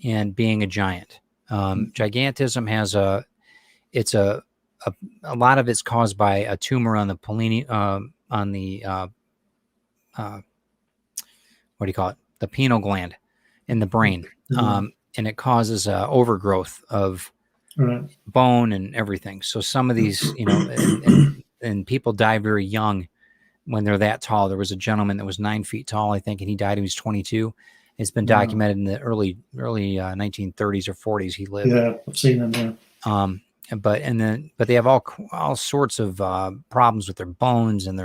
and being a giant. Gigantism has a lot of it's caused by a tumor on the what do you call it? The pineal gland in the brain. And it causes overgrowth of bone and everything. So some of these, you know, and people die very young when they're that tall. There was a gentleman that was 9 feet tall, I think, and he died when he was 22. It's been documented in the early 1930s or 40s. He lived. Yeah, I've seen them. Yeah. But they have all sorts of problems with their bones and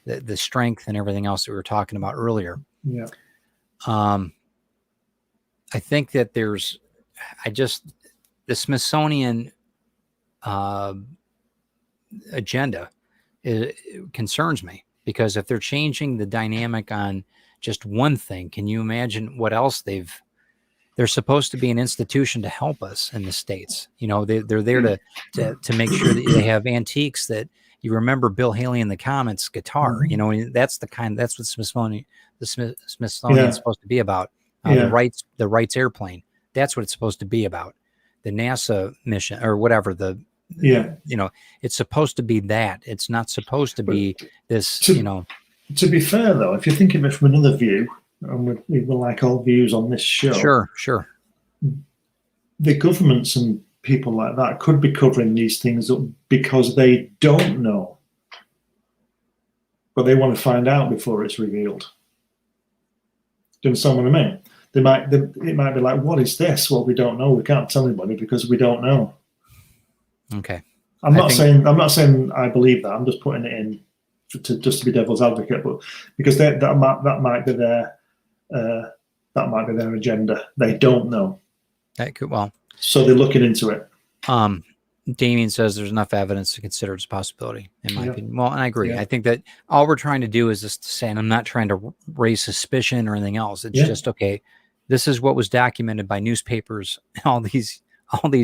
the strength and everything else that we were talking about earlier. Yeah. I think that the Smithsonian agenda concerns me, because if they're changing the dynamic on just one thing, can you imagine what else they're supposed to be an institution to help us in the States. You know, they're there to make sure that they have antiques that you remember Bill Haley in the Comets guitar, you know, that's what Smithsonian is supposed to be about. The Wright's airplane. That's what it's supposed to be about. The NASA mission or whatever you know, it's supposed to be that. It's not supposed to be this, you know. To be fair, though, if you think of it from another view, and we like all views on this show. Sure. The governments and people like that could be covering these things up because they don't know but they want to find out before it's revealed. Do you understand what I mean? It might be like, what is this? Well, we don't know. We can't tell anybody because we don't know. Okay. I'm not saying I believe that. I'm just putting it in just to be devil's advocate, but because that might be their agenda. They don't know. That could, well. So they're looking into it. Damien says there's enough evidence to consider it's a possibility, in my opinion. Well, and I agree. Yeah. I think that all we're trying to do is just to say, and I'm not trying to raise suspicion or anything else. It's just, okay, this is what was documented by newspapers all these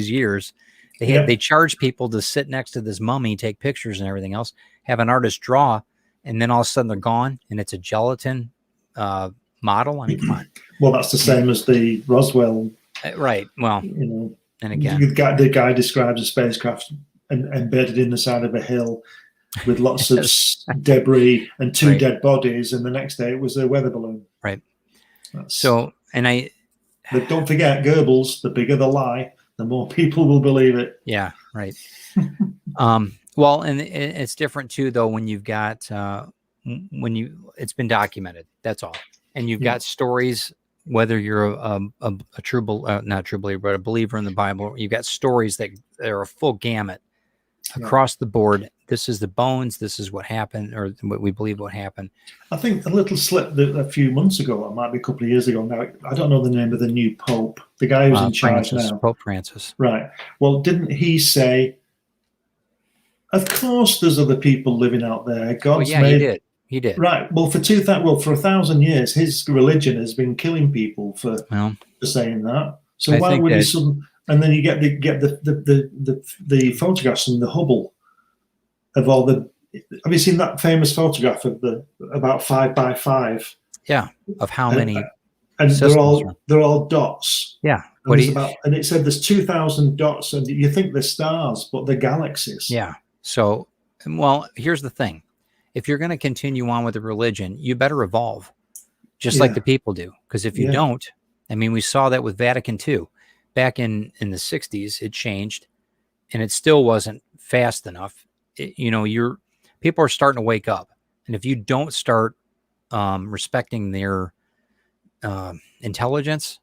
years. They charge people to sit next to this mummy, take pictures and everything else, have an artist draw, and then all of a sudden they're gone, and it's a gelatin model. I mean, come on. Well, that's the same as the Roswell. Right. Well, and again, the guy describes a spacecraft embedded in the side of a hill with lots of debris and two dead bodies, and the next day it was a weather balloon. Right. So, but don't forget, Goebbels, the bigger the lie, the more people will believe it. Yeah, right. Well, and it's different too, though, when you've got it's been documented. That's all, and you've got stories. Whether you're a true, not true believer, but a believer in the Bible, you've got stories that are a full gamut across the board. This is the bones. This is what happened, or what we believe what happened. I think a little slip a few months ago, or might be a couple of years ago now. I don't know the name of the new Pope, the guy who's in charge now. Pope Francis. Right. Well, didn't he say, of course there's other people living out there. God's made... he did. He did. Right. Well, for 1,000 years, his religion has been killing people for saying that. So why would he suddenly? And then you get the photographs from the Hubble of all the. Have you seen that famous photograph of about 5 by 5? Yeah. Of how many? And they're all dots. Yeah. And it said there's 2,000 dots, and you think they're stars, but they're galaxies. Yeah. So, well, here's the thing. If you're going to continue on with the religion, you better evolve, just like the people do. Because if you don't, I mean, we saw that with Vatican II. Back in the 60s, it changed, and it still wasn't fast enough. People are starting to wake up. And if you don't start respecting their intelligence,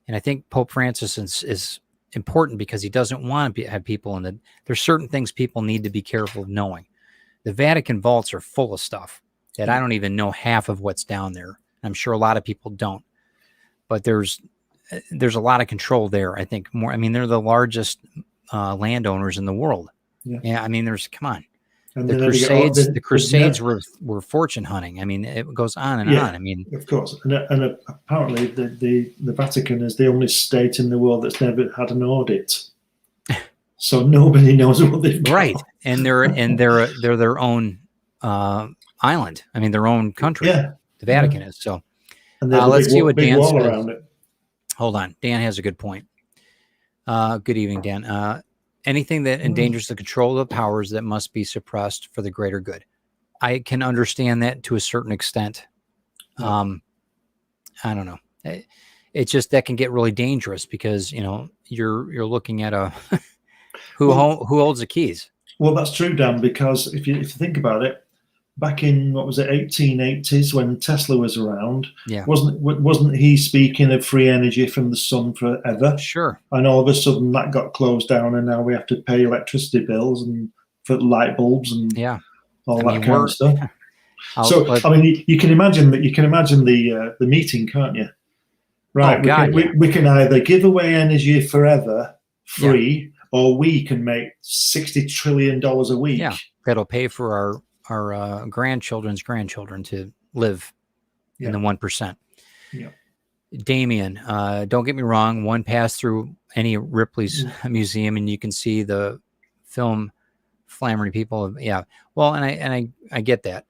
and I think Pope Francis is important because he doesn't want to have people there's certain things people need to be careful of knowing. The Vatican vaults are full of stuff that I don't even know half of what's down there. I'm sure a lot of people don't, but there's a lot of control there. I think more. I mean, they're the largest landowners in the world. Yeah. I mean, come on. And the Crusades were fortune hunting. I mean, it goes on and on. I mean, of course. And apparently the Vatican is the only state in the world that's never had an audit. So nobody knows what they've got. Right. And they're their own island. I mean, their own country. Yeah. The Vatican is. So let's see what Dan says. Around it. Hold on. Dan has a good point. Good evening, Dan. Anything that endangers the control of the powers that must be suppressed for the greater good. I can understand that to a certain extent. I don't know. It's just that can get really dangerous because, you're looking at who holds the keys. Well, that's true, Dan, because if you think about it, back in, 1880s when Tesla was around, wasn't he speaking of free energy from the sun forever? Sure. And all of a sudden that got closed down, and now we have to pay electricity bills and for light bulbs and all that kind of stuff. I mean, you can imagine that. You can imagine the meeting, can't you? Right. We can either give away energy forever, free, or we can make $60 trillion a week. Yeah, that'll pay for our grandchildren's grandchildren to live in the 1%. Yeah. Damien, don't get me wrong. One pass through any Ripley's museum, and you can see the film Flammary People. Yeah. Well, and I get that.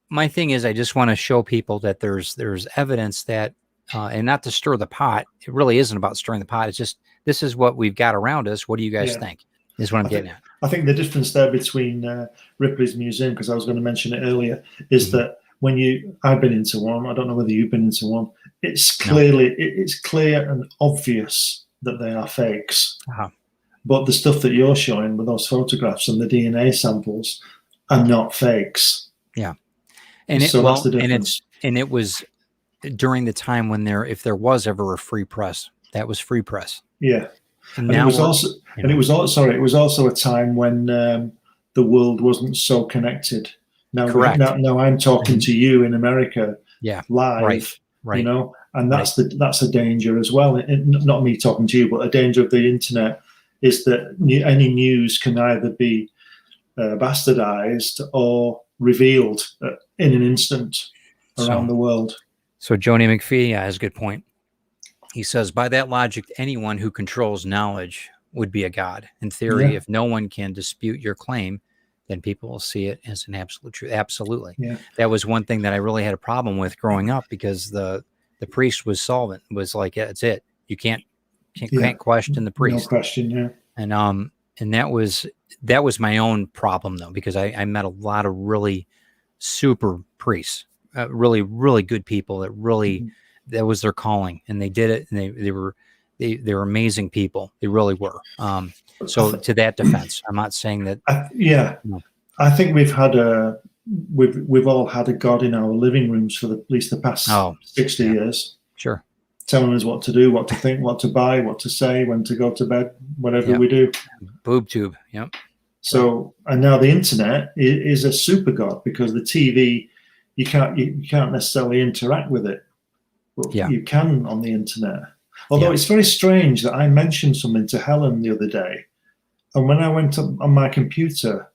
My thing is, I just want to show people that there's evidence that, and not to stir the pot. It really isn't about stirring the pot. It's just, this is what we've got around us. What do you guys think? Is what I'm getting at. I think the difference there between Ripley's museum, because I was going to mention it earlier, is that I've been into one. I don't know whether you've been into one. It's clear and obvious that they are fakes. But the stuff that you're showing with those photographs and the DNA samples, and not fakes. Yeah. And so that's the difference. And it was during the time when if there was ever a free press, that was free press. Yeah. And it now was also, it was also a time when the world wasn't so connected. Now, correct. Now I'm talking to you in America, live, right. you know, and that's a danger as well. Not me talking to you, but a danger of the internet is that any news can either be bastardized or revealed in an instant around the world. So Joni McPhee has a good point. He says, by that logic, anyone who controls knowledge would be a god. In theory, if no one can dispute your claim, then people will see it as an absolute truth. Absolutely. Yeah. That was one thing that I really had a problem with growing up, because the priest was solvent, was like, that's it. You can't question the priest. No question, yeah. And that was my own problem, though, because I met a lot of really super priests, really, really good people that really, that was their calling, and they did it, and they were amazing people. They really were. So to that defense, I'm not saying that. I think we've all had a God in our living rooms for at least the past 60 years. Sure. Telling us what to do, what to think, what to buy, what to say, when to go to bed, whatever we do. Boob tube. Yep. So, and now the internet is a super God, because the TV, you can't necessarily interact with it. But you can on the internet. Although it's very strange that I mentioned something to Helen the other day, and when I went on my computer,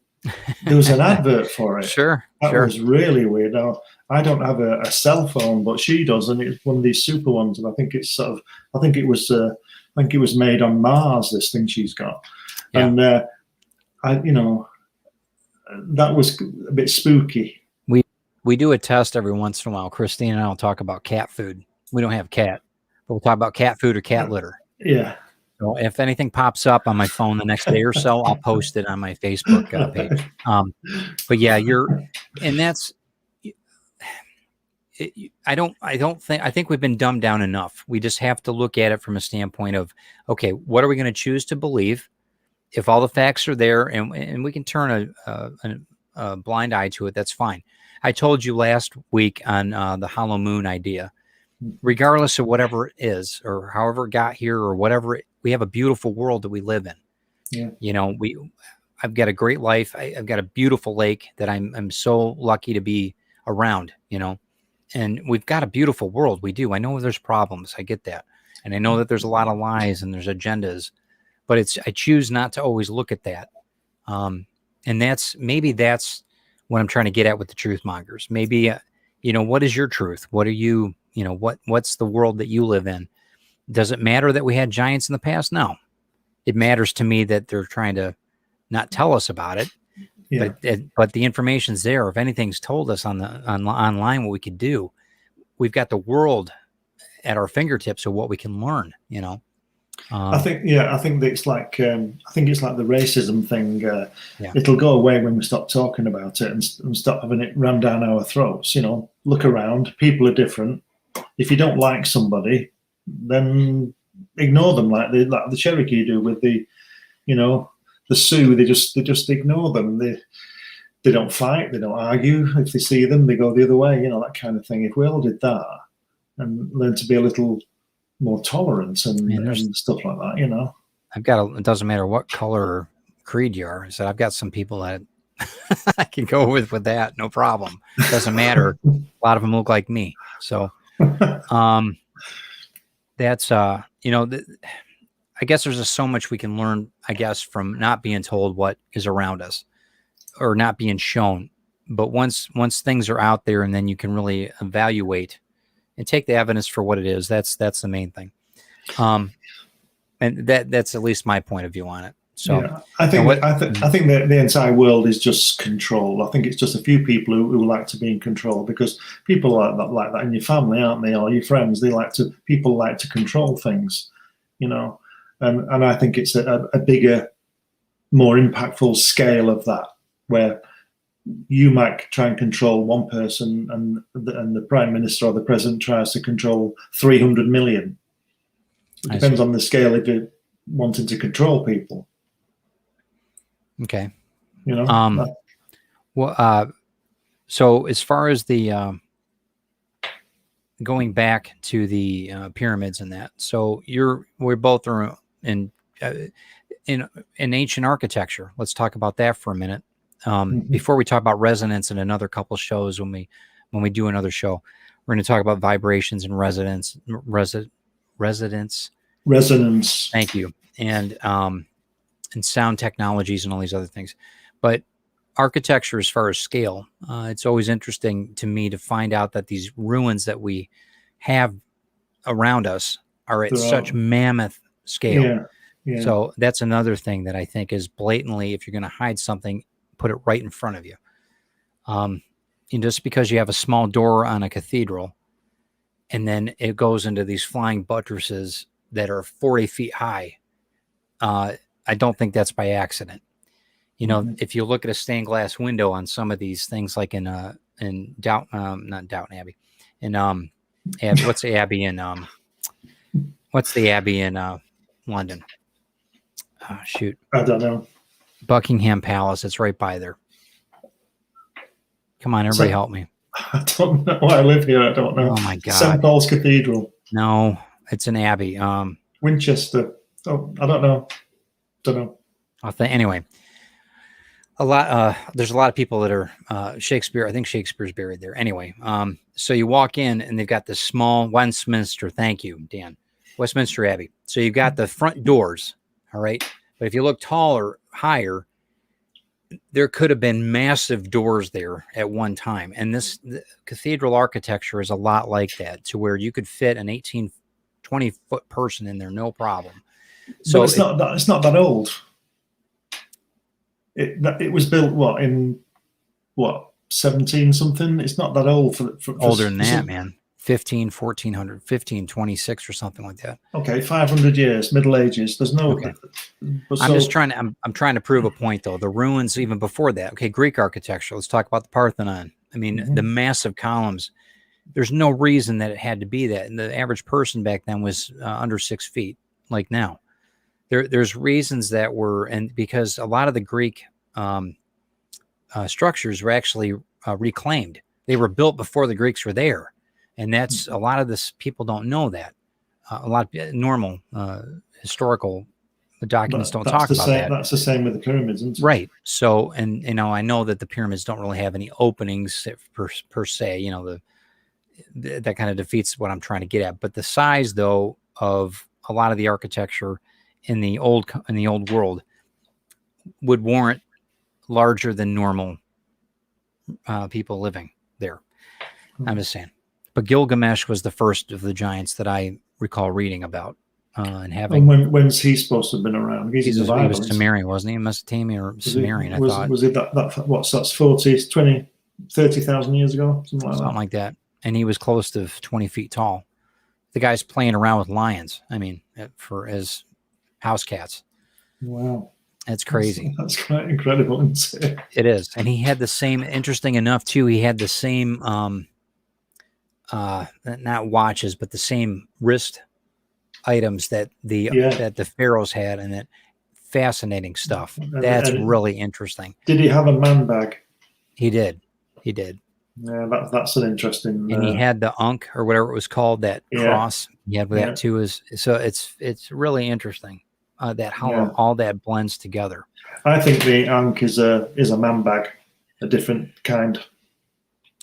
there was an advert for it. That was really weird. Now, I don't have a cell phone, but she does, and it's one of these super ones. And I think it's I think it was made on Mars. This thing she's got, and that was a bit spooky. We do a test every once in a while. Christine and I'll talk about cat food. We don't have cat, but we'll talk about cat food or cat litter. Yeah. So if anything pops up on my phone the next day or so, I'll post it on my Facebook page. But yeah, I think we've been dumbed down enough. We just have to look at it from a standpoint of, okay, what are we going to choose to believe? If all the facts are there, and we can turn a blind eye to it, that's fine. I told you last week on the hollow moon idea, regardless of whatever it is, or however it got here, or whatever, we have a beautiful world that we live in. Yeah. You know, I've got a great life. I've got a beautiful lake that I'm so lucky to be around, you know, and we've got a beautiful world. We do. I know there's problems. I get that. And I know that there's a lot of lies and there's agendas, but I choose not to always look at that. And that's what I'm trying to get at with the truth mongers. Maybe, what is your truth? What are you, what's the world that you live in? Does it matter that we had giants in the past? No. It matters to me that they're trying to not tell us about it, but the information's there. If anything's told us online what we could do, we've got the world at our fingertips of what we can learn, I think it's like the racism thing. It'll go away when we stop talking about it and stop having it rammed down our throats. Look around. People are different. If you don't like somebody, then ignore them, like the Cherokee do with the Sioux. They just ignore them. They don't fight. They don't argue. If they see them, they go the other way. That kind of thing. If we all did that and learn to be a little more tolerant and stuff like that, it doesn't matter what color or creed you are. So I've got some people that I can go with that, no problem. It doesn't matter. A lot of them look like me. So that's I guess there's just so much we can learn, I guess, from not being told what is around us or not being shown. But once things are out there, and then you can really evaluate and take the evidence for what it is. That's the main thing. And that's at least my point of view on it. So I think that the entire world is just control. I think it's just a few people who like to be in control, because people like that in your family, aren't they? Or your friends, people like to control things, and I think it's a bigger, more impactful scale of that, where you might try and control one person, and the prime minister or the president tries to control 300 million. It depends on the scale if you're wanting to control people. Okay. Well, so as far as the going back to the pyramids and that, so we're both are uh, in ancient architecture. Let's talk about that for a minute. Before we talk about resonance in another couple shows, when we do another show, we're going to talk about vibrations and resonance. Thank you, and sound technologies and all these other things. But architecture, as far as scale, it's always interesting to me to find out that these ruins that we have around us are at such mammoth scale. Yeah. Yeah. So that's another thing that I think is blatantly, if you're going to hide something, put it right in front of you. And just because you have a small door on a cathedral and then it goes into these flying buttresses that are 40 feet high, I don't think that's by accident. You know, if you look at a stained glass window on some of these things, like in not Downton Abbey, what's the Abbey in London? Oh, shoot, I don't know. Buckingham Palace. It's right by there. Come on, everybody, help me. I don't know. I live here. I don't know. Oh my God. St. Paul's Cathedral. No, it's an abbey. Winchester. Oh, I don't know. Don't know. Anyway, there's a lot of people that are Shakespeare. I think Shakespeare's buried there. Anyway, so you walk in and they've got this small Westminster. Thank you, Dan. Westminster Abbey. So you've got the front doors. All right. But if you look taller, higher, there could have been massive doors there at one time. And the cathedral architecture is a lot like that, to where you could fit an 18, 20-foot person in there, no problem. So but it's not that old. It was built in 17 something. It's not that old for older than that, man. 1400, 1526 or something like that. Okay, 500 years, Middle Ages. There's no. Okay. I'm trying to prove a point, though. The ruins even before that. Okay, Greek architecture. Let's talk about the Parthenon. I mean, the massive columns. There's no reason that it had to be that. And the average person back then was under 6 feet, like now. There's reasons that were, and because a lot of the Greek structures were actually reclaimed. They were built before the Greeks were there. And that's a lot of this, people don't know that. A lot of normal historical documents don't talk about that. That's the same with the pyramids, isn't it? Right. So, and I know that the pyramids don't really have any openings per se. That kind of defeats what I'm trying to get at. But the size, though, of a lot of the architecture in the old world would warrant larger than normal people living there. I'm just saying. But Gilgamesh was the first of the giants that I recall reading about and having. And when's he supposed to have been around? He was Sumerian, wasn't he? Mesopotamian or Sumerian, I thought. Was it that's 40, 20, 30,000 years ago? Something like that. And he was close to 20 feet tall. The guy's playing around with lions. I mean, as house cats. Wow. That's crazy. That's quite incredible, isn't it? It is. And he had the same, interesting enough, too, he had the same... not watches, but the same wrist items that the pharaohs had, and that fascinating stuff. That's really interesting. Did he have a man bag? He did. Yeah, that's an interesting. And he had the Ankh or whatever it was called, that cross. He had that too. So it's really interesting that how all that blends together. I think the Ankh is a man bag, a different kind.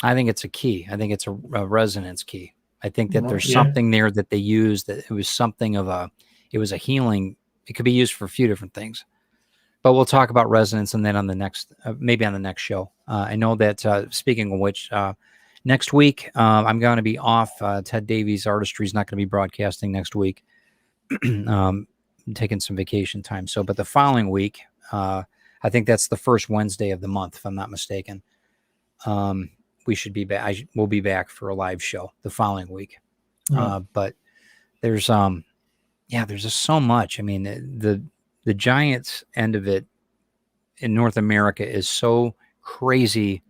I think it's a key. I think it's a resonance key. I think that there's something there that they used, that it was something of it was a healing. It could be used for a few different things, but we'll talk about resonance and then on the next, maybe on the next show. I know that speaking of which, next week, I'm going to be off. Ted Davies Artistry is not going to be broadcasting next week. I'm taking some vacation time. But the following week, I think that's the first Wednesday of the month, if I'm not mistaken. We should be back. We'll be back for a live show the following week. But there's just so much. I mean, the Giants end of it in North America is so crazy.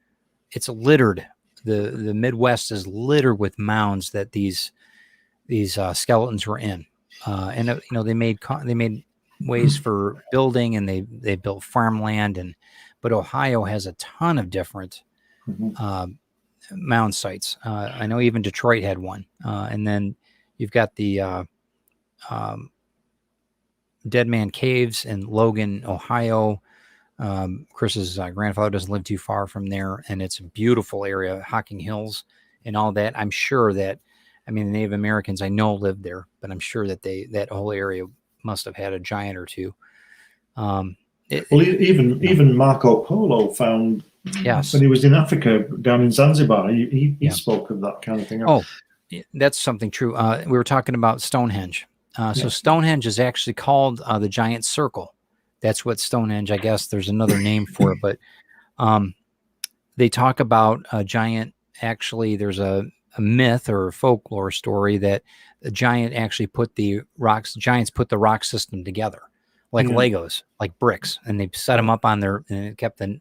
It's littered. The Midwest is littered with mounds that these skeletons were in. And they made ways for building, and they built farmland, but Ohio has a ton of different mound sites. I know even Detroit had one, and then you've got the Dead Man Caves in Logan, Ohio. Chris's grandfather doesn't live too far from there, and it's a beautiful area, Hocking Hills and all that. I'm sure that, I mean, the Native Americans I know lived there, but I'm sure that that whole area must have had a giant or two. Even Marco Polo found, when he was in Africa down in Zanzibar, he spoke of that kind of thing. Oh, that's something true. We were talking about Stonehenge. So Stonehenge is actually called the Giant Circle. That's what Stonehenge, I guess there's another name for it, but they talk about a giant. Actually, there's a myth or a folklore story that the giant actually giants put the rock system together like Legos, like bricks, and they set them up on there, and it kept the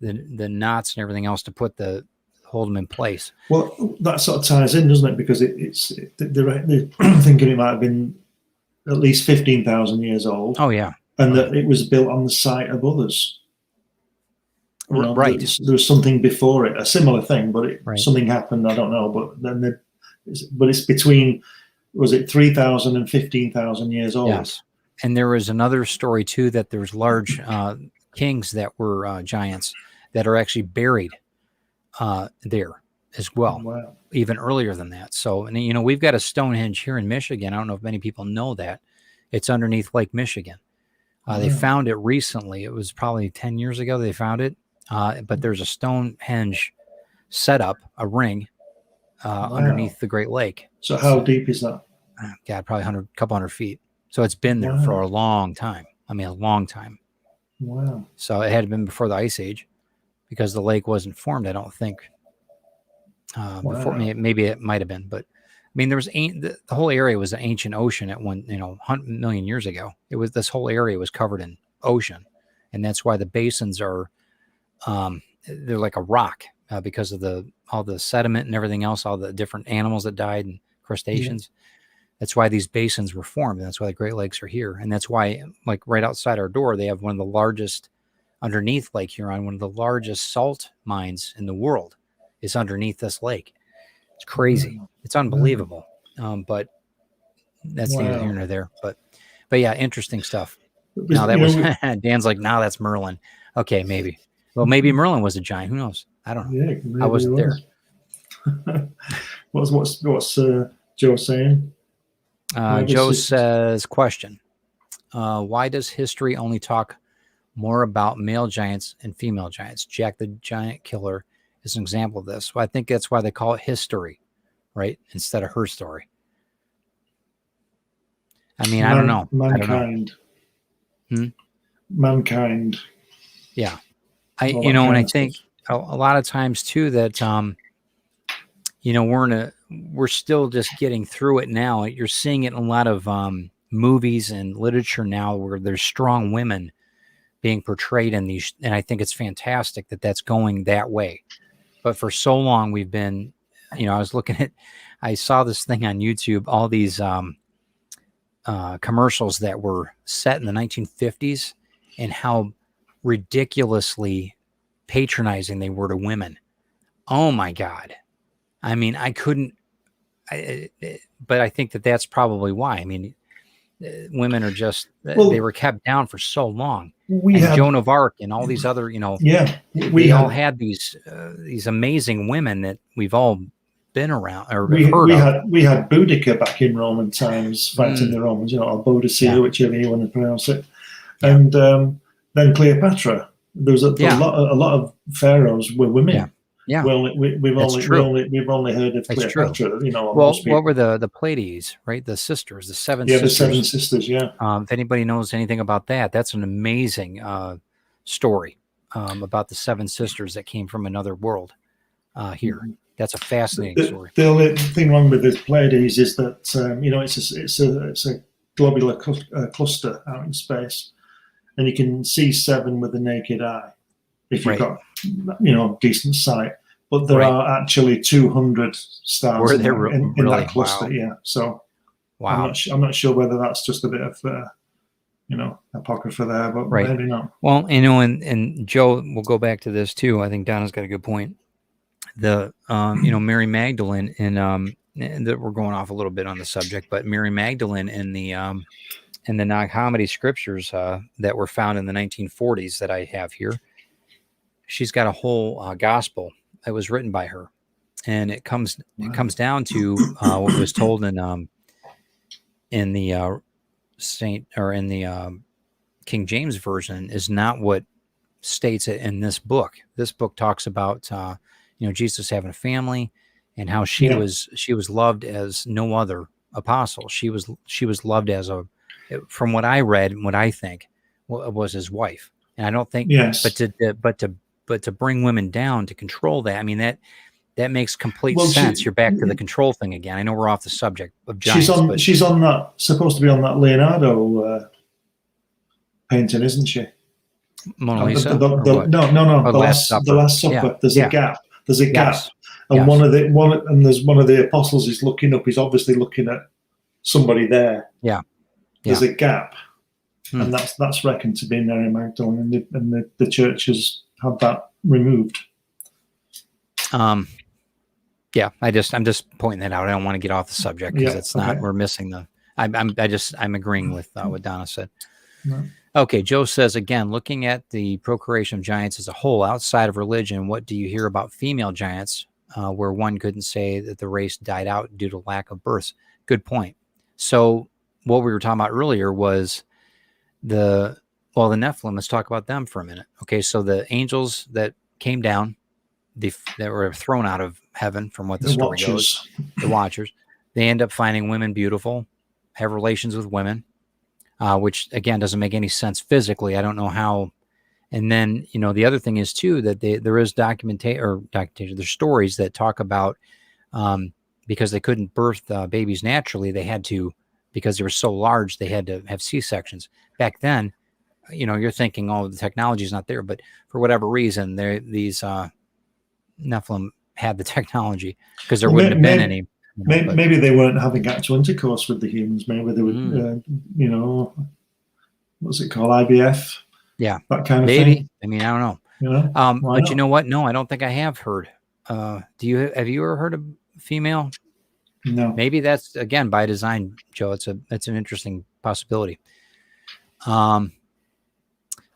knots and everything else to hold them in place. Well, that sort of ties in, doesn't it? Because they're thinking it might have been at least 15,000 years old. Oh yeah. And that it was built on the site of others. Right. There was something before it, a similar thing, but something happened. I don't know. But it's between, was it 3,000 and 15,000 years old? Yes. And there was another story too that there's large kings that were giants that are actually buried there as well. Wow. Even earlier than that. So, and we've got a Stonehenge here in Michigan. I don't know if many people know that. It's underneath Lake Michigan. They found it recently. It was probably 10 years ago they found it. But there's a Stonehenge setup, a ring, underneath the Great Lake. So how deep is that? God, probably a couple hundred feet. So it's been there for a long time. I mean, a long time. Wow. So it had been before the Ice Age because the lake wasn't formed, I don't think. Before, maybe it might have been, but I mean, the whole area was an ancient ocean at one, 100 million years ago. This whole area was covered in ocean, and that's why the basins are, they're like a rock because of all the sediment and everything else, all the different animals that died and crustaceans. Yeah. That's why these basins were formed, and that's why the Great Lakes are here, and that's why, like right outside our door, they have one of the largest, underneath Lake Huron, one of the largest salt mines in the world is underneath this lake. It's crazy. It's unbelievable. But that's neither here nor there. But yeah, interesting stuff. No, that was Dan's like, no, that's Merlin. Okay, maybe. Well, maybe Merlin was a giant. Who knows? I don't know. Yeah, I wasn't there. What's Joe saying? Joe says, question. Why does history only talk more about male giants and female giants? Jack the Giant Killer is an example of this. Well, I think that's why they call it history, right? Instead of her story. I mean, I don't know. Mankind. Mankind. Yeah. And I think a lot of times too that, we're still just getting through it now. You're seeing it in a lot of movies and literature now where there's strong women being portrayed in these. And I think it's fantastic that that's going that way. But for so long we've been, I saw this thing on YouTube, all these commercials that were set in the 1950s and how ridiculously patronizing they were to women. Oh my God. I mean, but I think that that's probably why. I mean, women are just, they were kept down for so long. Joan of Arc and all these other, we all had these amazing women that we've all been around or heard of. We had Boudica back in Roman times fighting the Romans, or Boadicea, whichever you want to pronounce it. Yeah. And then Cleopatra. There was a lot of pharaohs were women. Yeah. Yeah, we've only heard of Cleopatra. What were the Pleiades, right? The sisters, the seven sisters. Yeah, the seven sisters. Yeah. If anybody knows anything about that, that's an amazing story about the seven sisters that came from another world here. That's a fascinating story. The only thing wrong with the Pleiades is that it's a globular cluster out in space, and you can see seven with the naked eye if you've got decent sight. But there are actually 200 stars in that cluster. Wow. Yeah. So I'm not sure whether that's just a bit of apocrypha there, but Right. maybe not. Well, and Joe, we'll go back to this too. I think Donna's got a good point. The Mary Magdalene and that we're going off a little bit on the subject, but Mary Magdalene in the Nag Hammadi scriptures that were found in the 1940s that I have here, she's got a whole gospel that was written by her, and it comes down to what was told in the King James version is not what states it in this book. This book talks about Jesus having a family and how she was loved as no other apostle. She was loved as from what I read and what I think was his wife. And I don't think but to bring women down to control that, I mean that makes complete sense. You're back to the control thing again. I know we're off the subject of giants. She's on that, supposed to be on that Leonardo painting, isn't she? Mona Lisa? No. The Last Supper. Yeah. There's a gap. There's a gap, and there's one of the apostles is looking up. He's obviously looking at somebody there. Yeah. There's a gap, and that's reckoned to be Mary Magdalene, and the church has had that removed. Yeah, I'm just pointing that out. I don't want to get off the subject because it's not. We're missing the. I'm agreeing with what Donna said. No. Okay, Joe says again, looking at the procreation of giants as a whole outside of religion, what do you hear about female giants where one couldn't say that the race died out due to lack of births? Good point. So what we were talking about earlier was the Nephilim. Let's talk about them for a minute. Okay, so the angels that came down, that were thrown out of heaven, from what the story goes, the Watchers, they end up finding women beautiful, have relations with women. Which again doesn't make any sense physically. I don't know how. And then the other thing is too that there is documentation. There's stories that talk about because they couldn't birth babies naturally, they had to, because they were so large, they had to have C-sections. Back then, you're thinking, oh, the technology is not there, but for whatever reason, these Nephilim had the technology because there wouldn't have been any. Maybe they weren't having actual intercourse with the humans. Maybe they were, what's it called, IVF? Yeah, that kind of thing. I mean, I don't know. But not? You know what? No, I don't think I have heard. Have you ever heard of female? No. Maybe that's again by design, Joe. It's an interesting possibility.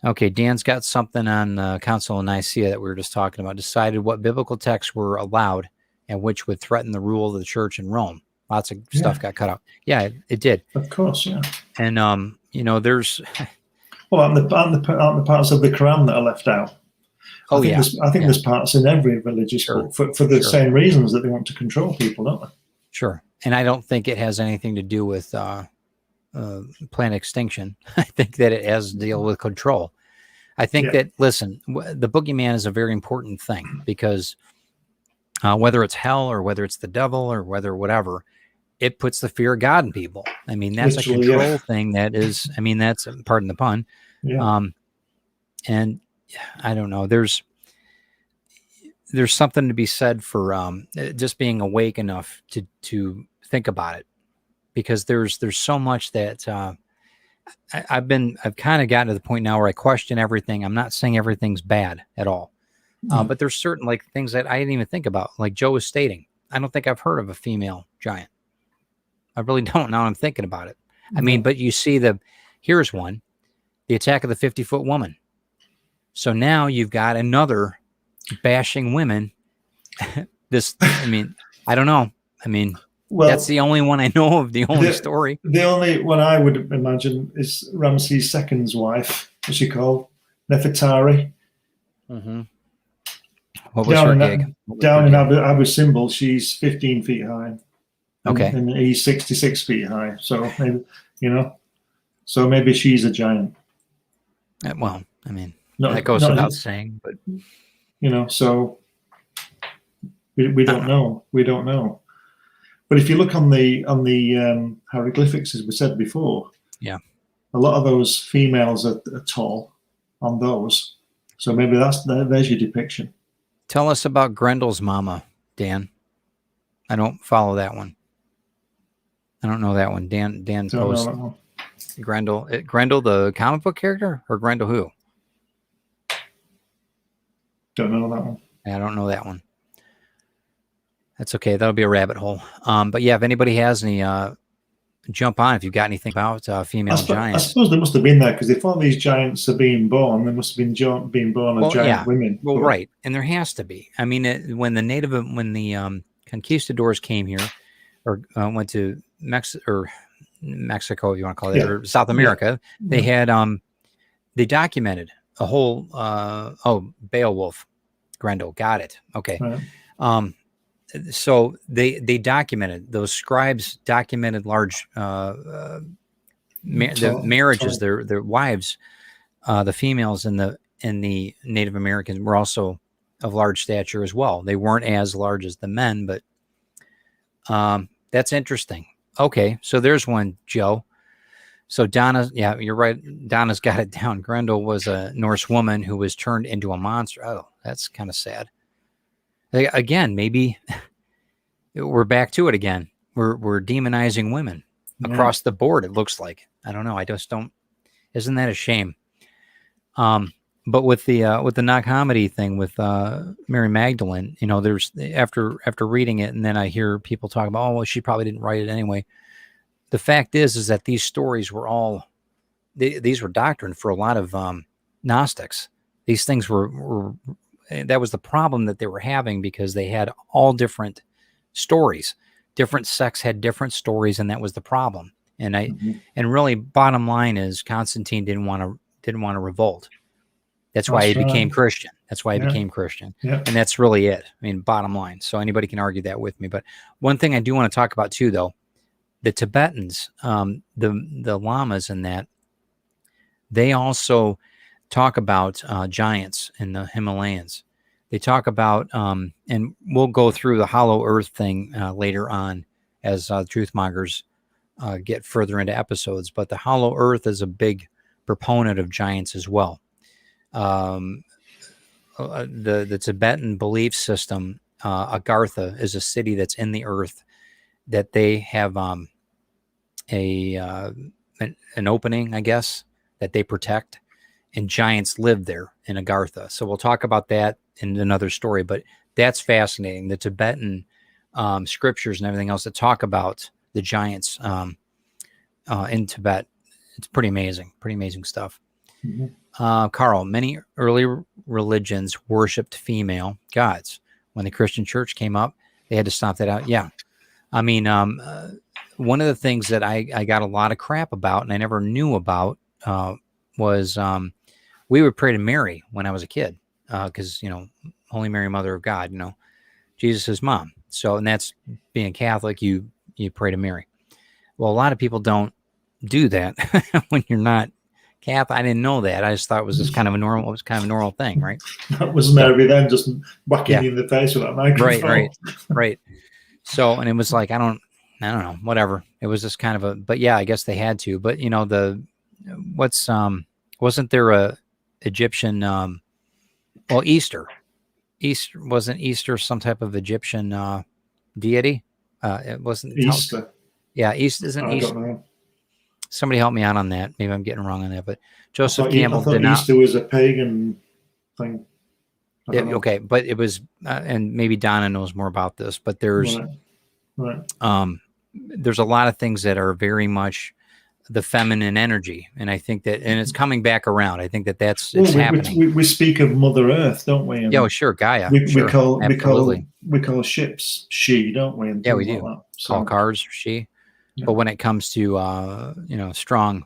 Okay, Dan's got something on the Council of Nicaea that we were just talking about. Decided what biblical texts were allowed and which would threaten the rule of the church in Rome. Lots of stuff got cut out. Yeah, it did. Of course, yeah. And there's on the parts of the Quran that are left out. I think there's parts in every religious book for the same reasons that they want to control people, don't they? Sure. And I don't think it has anything to do with plant extinction. I think that it has to deal with control. I think that, listen, the boogeyman is a very important thing because whether it's hell or whether it's the devil or whatever, it puts the fear of God in people. I mean, that's literally a control thing. That is, I mean, that's, pardon the pun. Yeah. And I don't know, there's something to be said for just being awake enough to think about it, because there's so much that I've kind of gotten to the point now where I question everything. I'm not saying everything's bad at all. But there's certain things that I didn't even think about. Like Joe was stating, I don't think I've heard of a female giant. I really don't. Now I'm thinking about it. I mean, but you see here's one, the attack of the 50-foot woman. So now you've got another bashing women. I don't know. I mean, that's the only one I know of, the only story. The only one I would imagine is Ramses II's wife. What's she called? Nefertari. Mm-hmm. What was her gig? Down in Abu Simbel, she's 15 feet high. Okay. And he's 66 feet high. So maybe, maybe she's a giant. Well, I mean, that goes without saying, but so we don't know. We don't know. But if you look on the hieroglyphics, as we said before, a lot of those females are tall on those. So maybe there's your depiction. Tell us about Grendel's mama, Dan. I don't follow that one. I don't know that one. Dan posted. Grendel, Grendel, the comic book character, or Grendel who? Don't know that one. I don't know that one. That's okay. That'll be a rabbit hole. But yeah, if anybody has any, jump on if you've got anything about female I giants. suppose they must have been there, because if all these giants are being born, they must have been being born as giant women. Well, right, and there has to be. I mean, when the conquistadors came here, or went to Mexico, if you want to call it, or South America, they had they documented a whole Beowulf, Grendel, got it. Okay. Right. So they documented, those scribes documented large the marriages. Their wives, the females in the Native Americans were also of large stature as well. They weren't as large as the men, but that's interesting. Okay, so there's one, Joe. So Donna, yeah, you're right. Donna's got it down. Grendel was a Norse woman who was turned into a monster. Oh, that's kind of sad. Again, maybe we're back to it again. We're demonizing women across the board. It looks like. I don't know. I just don't. Isn't that a shame? But with the Nag Hammadi thing with Mary Magdalene, you know, there's after reading it, and then I hear people talk about, oh, well, she probably didn't write it anyway. The fact is that these stories were all these were doctrine for a lot of Gnostics. These things were that was the problem that they were having, because they had all different stories. Different sects had different stories, and that was the problem. And and really, bottom line is Constantine didn't want to revolt. That's why he became Christian. That's why he became Christian. And that's really it. I mean, bottom line. So anybody can argue that with me. But one thing I do want to talk about too, though, the Tibetans, the lamas in that, they also talk about giants in the Himalayas. They talk about, and we'll go through the hollow earth thing later on as Truth Mongers get further into episodes. But the hollow earth is a big proponent of giants as well. The Tibetan belief system, Agartha is a city that's in the earth, that they have an opening, I guess, that they protect, and giants live there in Agartha. So we'll talk about that in another story, but that's fascinating. The Tibetan scriptures and everything else that talk about the giants in Tibet, it's pretty amazing stuff. Carl, many early religions worshipped female gods. When the Christian church came up, they had to stomp that out. Yeah. I mean, one of the things that I got a lot of crap about, and I never knew about, was we would pray to Mary when I was a kid, because, you know, Holy Mary, Mother of God, you know, Jesus' mom. So, and that's being Catholic, you pray to Mary. Well, a lot of people don't do that when you're not Catholic. I didn't know that. I just thought it was just kind of a normal thing, right? That was Mary then just whacking you in the face with that microphone. Right. So, and it was like, I don't know, whatever. It was just kind of a, but yeah, I guess they had to. But you know, wasn't there a Egyptian, well, Easter wasn't Easter some type of Egyptian deity? It wasn't Easter. Yeah, Easter isn't Easter. Don't know. Somebody help me out on that. Maybe I'm getting wrong on that, but Joseph Campbell did not. Easter was a pagan thing. Okay, but it was, and maybe Donna knows more about this, but there's, there's a lot of things that are very much the feminine energy, and I think that, and it's coming back around. I think that it's happening. We speak of Mother Earth, don't we? Yeah, sure, Gaia. We call ships she, don't we? Yeah, we do. Like call cars she. Yeah. But when it comes to you know, strong,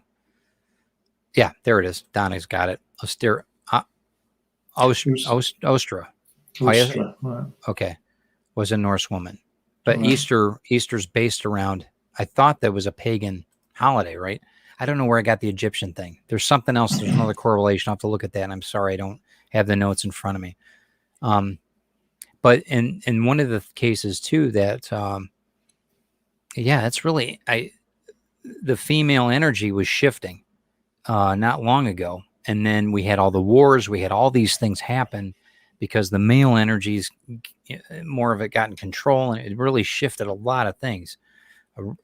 yeah, there it is. Donna's got it. Ostra. Right. Okay, was a Norse woman, but right. Easter's based around. I thought that was a pagan holiday, right? I don't know where I got the Egyptian thing. There's something else. There's another correlation. I'll have to look at that. And I'm sorry, I don't have the notes in front of me. But in one of the cases too, that yeah, it's really the female energy was shifting not long ago, and then we had all the wars. We had all these things happen because the male energies, more of it got in control, and it really shifted a lot of things.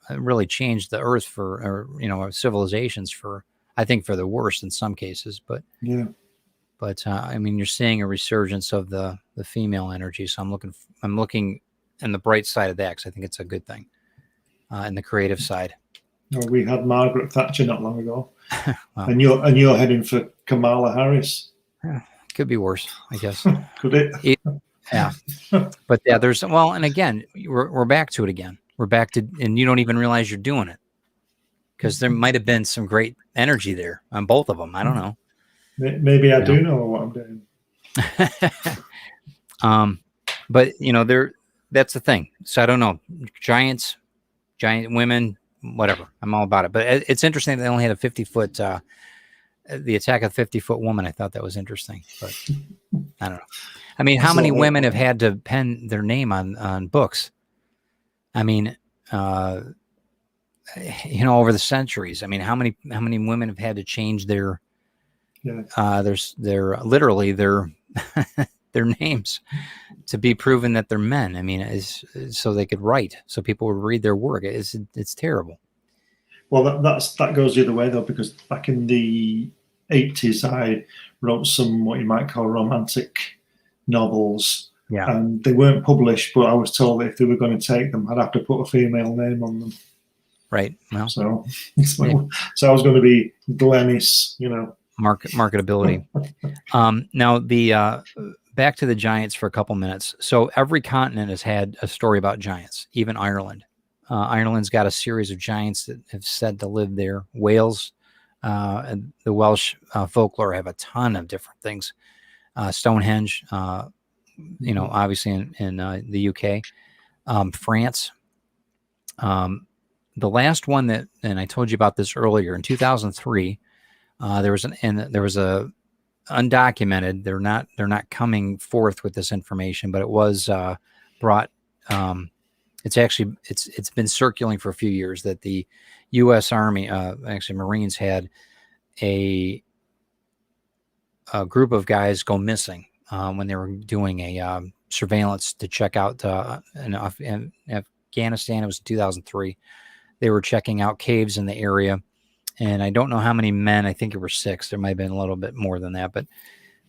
really changed the earth or our civilizations I think for the worst in some cases. But I mean, you're seeing a resurgence of the female energy. So I'm looking in the bright side of that, because I think it's a good thing, and the creative side. Well, we had Margaret Thatcher not long ago, Wow. and you're heading for Kamala Harris. Yeah, could be worse, I guess. Could it? Yeah. But yeah, and again, we're back to it again. We're back to, and you don't even realize you're doing it, because there might have been some great energy there on both of them. I don't know. Maybe I do know what I'm doing. But that's the thing. So I don't know. Giant women, whatever. I'm all about it. But it's interesting that they only had a 50-foot, the attack of a 50-foot woman. I thought that was interesting, but I don't know. I mean, how many women have had to pen their name on books? I mean, over the centuries. I mean, how many women have had to change their literally their their names to be proven that they're men? I mean, so they could write, so people would read their work. It's terrible. Well, that goes the other way though, because back in the 80s, I wrote some what you might call romantic novels. Yeah. And they weren't published, but I was told that if they were going to take them, I'd have to put a female name on them. Right. Well, so I was going to be Glennis, marketability. Now the back to the giants for a couple minutes. So every continent has had a story about giants, even Ireland. Ireland's got a series of giants that have said to live there. Wales, and the Welsh folklore have a ton of different things. Stonehenge, obviously in the UK, France. The last one and I told you about this earlier, in 2003, there was a undocumented. They're not coming forth with this information, but it was brought. It's been circulating for a few years that the U.S. Army, actually Marines, had a group of guys go missing when they were doing a surveillance to check out in Afghanistan. It was in 2003. They were checking out caves in the area, and I don't know how many men. I think it were 6. There might have been a little bit more than that, but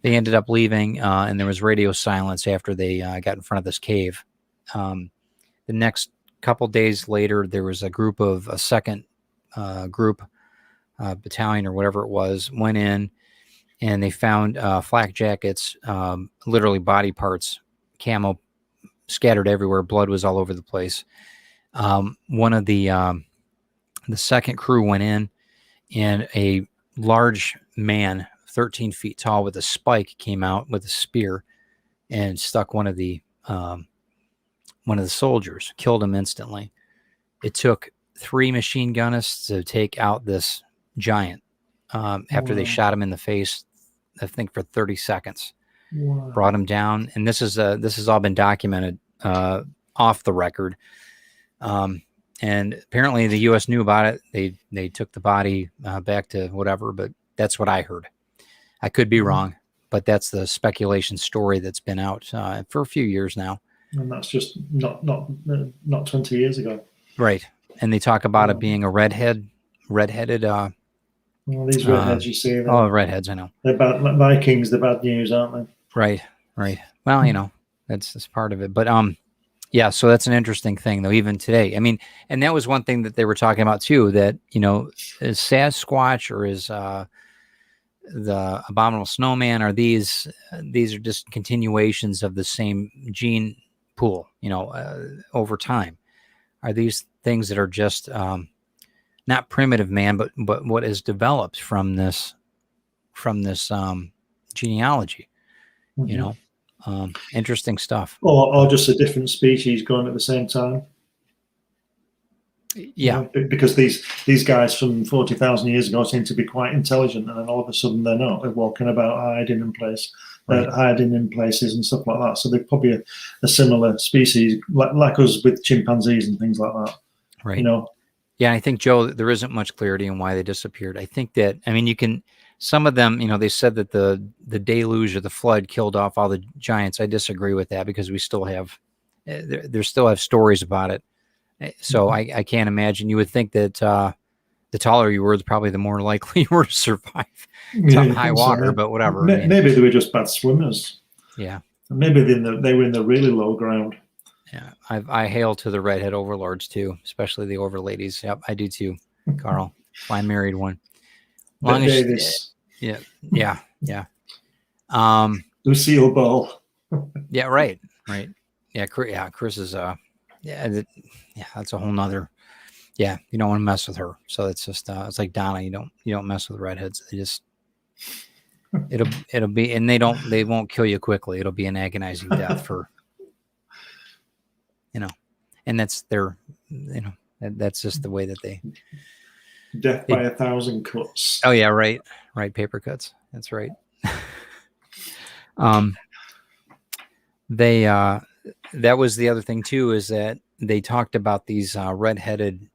they ended up leaving, and there was radio silence after they got in front of this cave. The next couple days later, there was a second group, battalion or whatever it was, went in, and they found flak jackets, literally body parts, camo scattered everywhere. Blood was all over the place. One of the second crew went in, and a large man, 13 feet tall, with a spike came out with a spear and stuck one of the soldiers, killed him instantly. It took 3 machine gunnists to take out this giant after they shot him in the face, I think for 30 seconds. Wow. Brought him down, and this has all been documented off the record. And apparently the U.S. knew about it. They took the body back to whatever, but that's what I heard. I could be wrong, but that's the speculation story that's been out for a few years now. And that's just not 20 years ago. Right. And they talk about it being a redheaded. Well, these redheads you see. Redheads, I know. They're bad. Vikings, they're bad news, aren't they? Right. Well, that's part of it. But yeah, so that's an interesting thing, though, even today. I mean, and that was one thing that they were talking about, too, that, is Sasquatch or is the abominable snowman, are these are just continuations of the same gene pool, over time? Are these things that are just not primitive man, but what is developed from this genealogy? Mm-hmm. Interesting stuff. Or just a different species going at the same time. Yeah, because these guys from 40,000 years ago seem to be quite intelligent, and then all of a sudden they're not. They're walking about hiding in places and stuff like that. So they're probably a similar species, like us with chimpanzees and things like that. Right. Yeah, I think, Joe, there isn't much clarity on why they disappeared. I think that, some of them, they said that the deluge or the flood killed off all the giants. I disagree with that, because we still have, there still have stories about it. So I can't imagine. You would think that the taller you were, probably the more likely you were to survive some high water, but whatever. Maybe they were just bad swimmers. Yeah. Maybe they were in the really low ground. Yeah. I hail to the redhead overlords too, especially the overladies. Yep, I do too, Carl. I married one. Long Davis. Yeah. Lucille Ball. Yeah, right. Yeah, Chris is that's a whole nother. Yeah, you don't want to mess with her. So it's just it's like Donna. You don't mess with redheads. They just it'll be, and they won't kill you quickly. It'll be an agonizing death for and that's that's just the way that they death by 1,000 cuts. Oh yeah, right, paper cuts. That's right. They that was the other thing too, is that they talked about these red-headed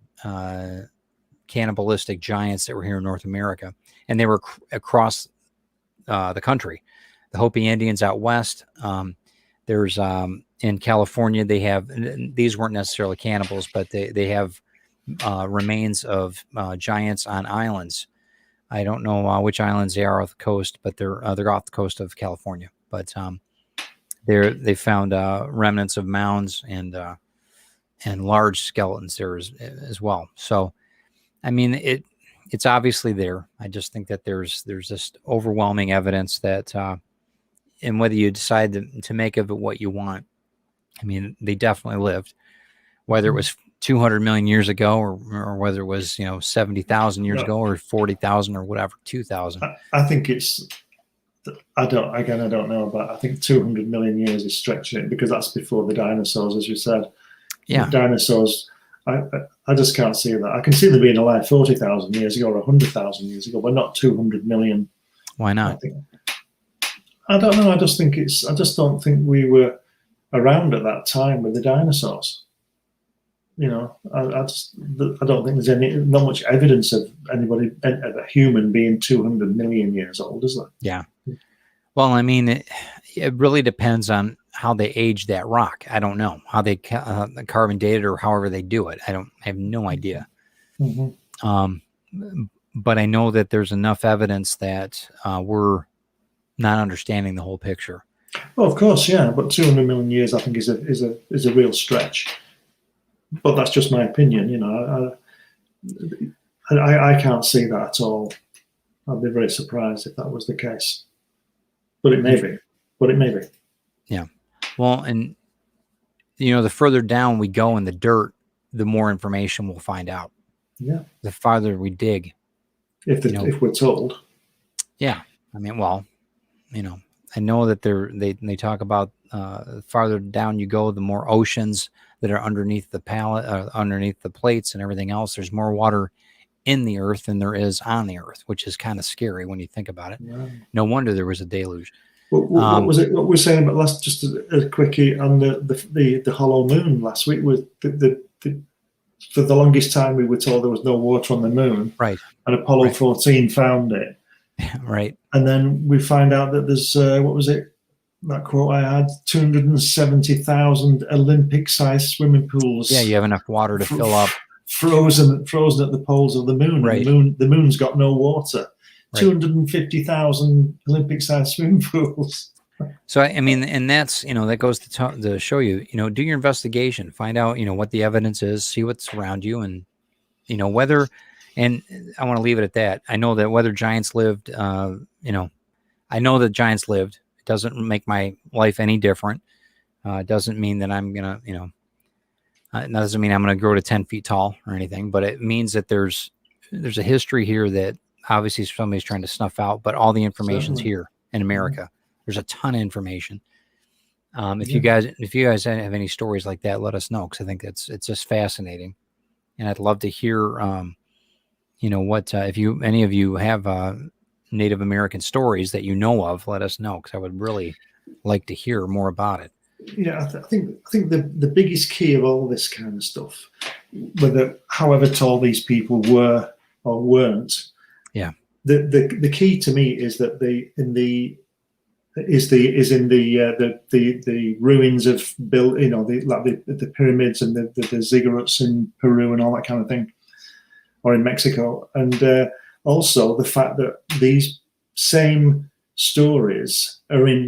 cannibalistic giants that were here in North America, and they were across the country. The Hopi Indians out west. There's in California, they have, these weren't necessarily cannibals, but they have remains of giants on islands. I don't know which islands they are off the coast, but they're off the coast of California. But they found remnants of mounds and large skeletons there as well. So, I mean, it's obviously there. I just think that there's just overwhelming evidence that, and whether you decide to make of it what you want, I mean, they definitely lived, whether it was 200 million years ago or whether it was 70,000 years ago or 40,000 or whatever, 2,000. I think it's. I don't know, but I think 200 million years is stretching it, because that's before the dinosaurs, as you said. Yeah, the dinosaurs. I just can't see that. I can see them being alive 40,000 years ago or 100,000 years ago, but not 200 million. Why not? I don't know. I just don't think we were around at that time with the dinosaurs. I don't think there's not much evidence of anybody, of a human being 200 million years old, is there? Yeah. Well, I mean, it really depends on how they age that rock. I don't know how they carbon dated or however they do it. I have no idea. Mm-hmm. But I know that there's enough evidence that we're not understanding the whole picture. Well, of course, yeah. But 200 million years, I think, is a real stretch. But that's just my opinion. I can't see that at all. I'd be very surprised if that was the case. But it may be. Yeah. Well, and the further down we go in the dirt, the more information we'll find out. Yeah. The farther we dig. If we're told. Yeah. I mean, well, I know that they talk about farther down you go, the more oceans that are underneath the underneath the plates and everything else. There's more water in the earth than there is on the earth, which is kind of scary when you think about it. Yeah. No wonder there was a deluge. What was it? What we were saying about just a quickie on the hollow moon last week was for the longest time we were told there was no water on the moon. Right. And Apollo 14 found it. Right. And then we find out that there's what was it? That quote I had: 270,000 Olympic-sized swimming pools. Yeah, you have enough water to fill up. Frozen at the poles of the moon. Right. The moon's got no water. Right. 250,000 Olympic-sized swimming pools. So I mean, and that's that goes to show you, do your investigation, find out what the evidence is, see what's around you, and whether. And I want to leave it at that. I know that whether giants lived, I know that giants lived. It doesn't make my life any different. It doesn't mean that I'm gonna, it doesn't mean I'm going to grow to 10 feet tall or anything, but it means that there's a history here that obviously somebody's trying to snuff out, but all the information's here in America. There's a ton of information. If you guys have any stories like that, let us know, because I think it's just fascinating, and I'd love to hear, what if any of you have Native American stories that you know of, let us know, because I would really like to hear more about it. Yeah, I think the biggest key of all this kind of stuff, whether however tall these people were or weren't, yeah, the key to me is that in the is in the ruins of the pyramids and the ziggurats in Peru and all that kind of thing, or in Mexico, and also the fact that these same stories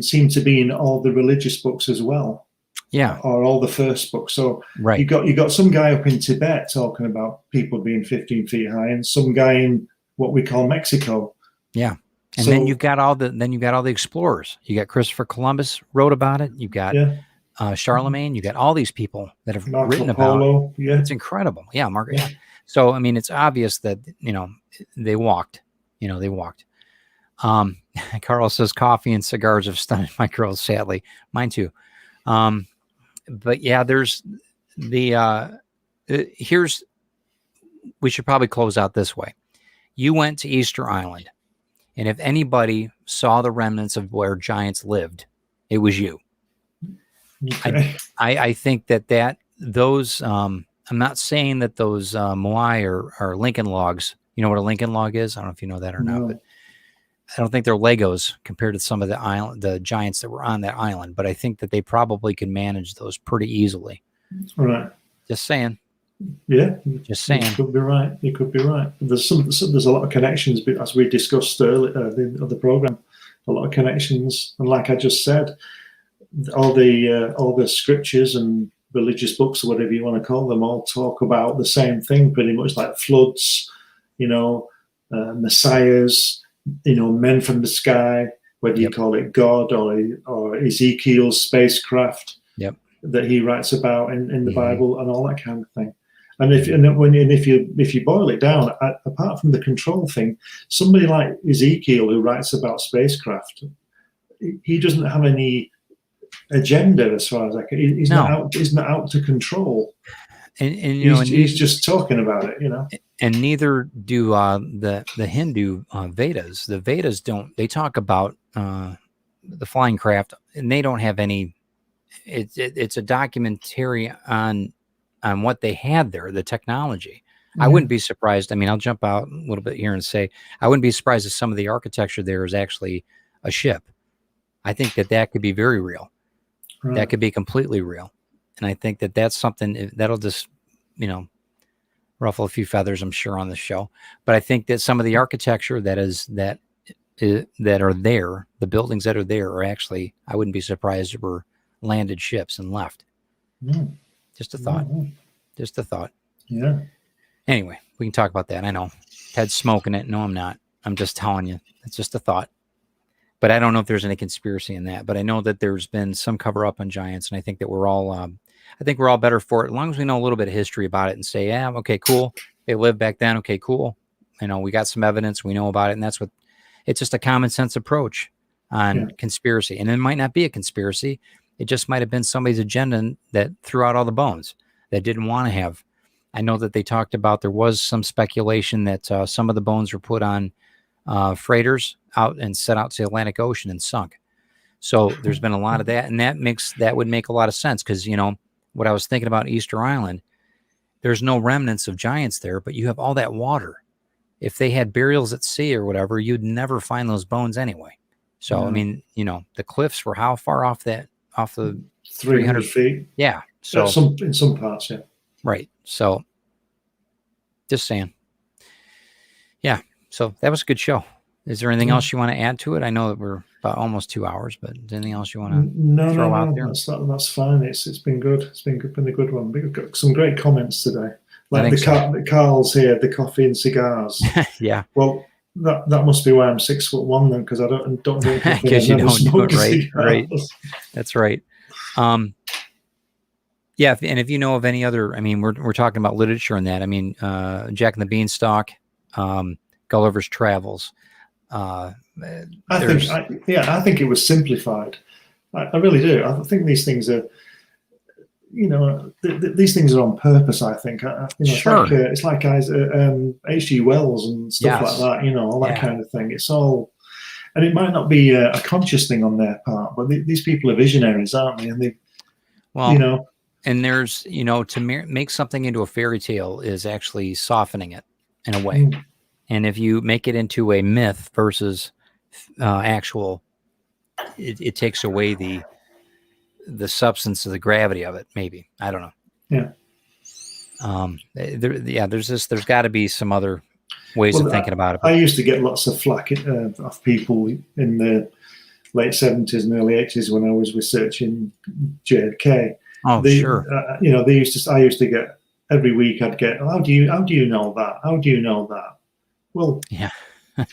seem to be in all the religious books as well. Yeah, or all the first books. So right. you got some guy up in Tibet talking about people being 15 feet high, and some guy in what we call Mexico. Yeah. And then you've got all the explorers. You got Christopher Columbus wrote about it. You got Charlemagne. You got all these people that have written about. Yeah, it's incredible. Yeah, Mark. Yeah. So I mean, it's obvious that they walked. They walked. Carl says coffee and cigars have stunned my girls. Sadly, mine too. But yeah, there's the we should probably close out this way. You went to Easter Island. And if anybody saw the remnants of where giants lived, it was you. Okay. I think that those, I'm not saying that those Moai are Lincoln logs. You know what a Lincoln log is? I don't know if you know that or not, but I don't think they're Legos compared to some of the giants that were on that island. But I think that they probably could manage those pretty easily. Right. Just saying. Yeah, just saying. You could be right. You could be right. There's a lot of connections, as we discussed earlier in the program. A lot of connections, and like I just said, all the scriptures and religious books, or whatever you want to call them, all talk about the same thing, pretty much, like floods, messiahs, men from the sky, whether you call it God or Ezekiel's spacecraft. Yep. That he writes about in the Bible and all that kind of thing. And if you boil it down, apart from the control thing, somebody like Ezekiel, who writes about spacecraft, he doesn't have any agenda as far as I can. He's not out to control. And he's just talking about it, And neither do the Hindu Vedas. The Vedas don't. They talk about the flying craft, and they don't have any. It's a documentary on what they had there, the technology. I wouldn't be surprised. I mean, I'll jump out a little bit here and say I wouldn't be surprised if some of the architecture there is actually a ship. I think that could be very real. Right. That could be completely real. And I think that's something that'll just, ruffle a few feathers, I'm sure, on the show. But I think that some of the architecture that are there, the buildings that are there are actually, I wouldn't be surprised if were landed ships and left. Just a thought. Just a thought. Yeah. Anyway, we can talk about that. I know Ted's smoking it. No, I'm not. I'm just telling you. It's just a thought. But I don't know if there's any conspiracy in that. But I know that there's been some cover up on giants, and I think that we're all better for it as long as we know a little bit of history about it and say, yeah, okay, cool. They lived back then. Okay, cool. We got some evidence. We know about it, and that's what. It's just a common sense approach on conspiracy, and it might not be a conspiracy. It just might have been somebody's agenda that threw out all the bones that didn't want to have. I know that they talked about, there was some speculation that some of the bones were put on freighters out and set out to the Atlantic Ocean and sunk. So there's been a lot of that, and that would make a lot of sense because, what I was thinking about Easter Island, there's no remnants of giants there, but you have all that water. If they had burials at sea or whatever, you'd never find those bones anyway. So, I mean, the cliffs were how far off the 300 feet. Yeah. So in some parts, yeah. Right. So just saying. Yeah. So that was a good show. Is there anything else you want to add to it? I know that we're about almost 2 hours, but is there anything else you want to throw out there? That's fine. It's been good. It's been a good one. We've got some great comments today. Like the Carl's here, the coffee and cigars. Yeah. Well, that must be why I'm 6'1" then, because I don't drink coffee. Because you don't do it, right? That's right. Yeah, and if you know of any other, I mean, we're talking about literature and that. I mean, Jack and the Beanstalk, Gulliver's Travels. I think it was simplified. I really do. I think these things are, these things are on purpose. I think. Sure. It's like H.G. Wells and stuff like that. All that kind of thing. It's all, and it might not be a conscious thing on their part, but these people are visionaries, aren't they? And they, and there's, to make something into a fairy tale is actually softening it in a way. And if you make it into a myth versus actual it takes away the substance of the gravity of it. Maybe, I don't know. Yeah. There's got to be some other ways of thinking about it. I used to get lots of flack off people in the late 70s and early 80s when I was researching JFK. Oh, sure. You know, I used to get every week. I'd get, how do you know that? How do you know that? Well, yeah,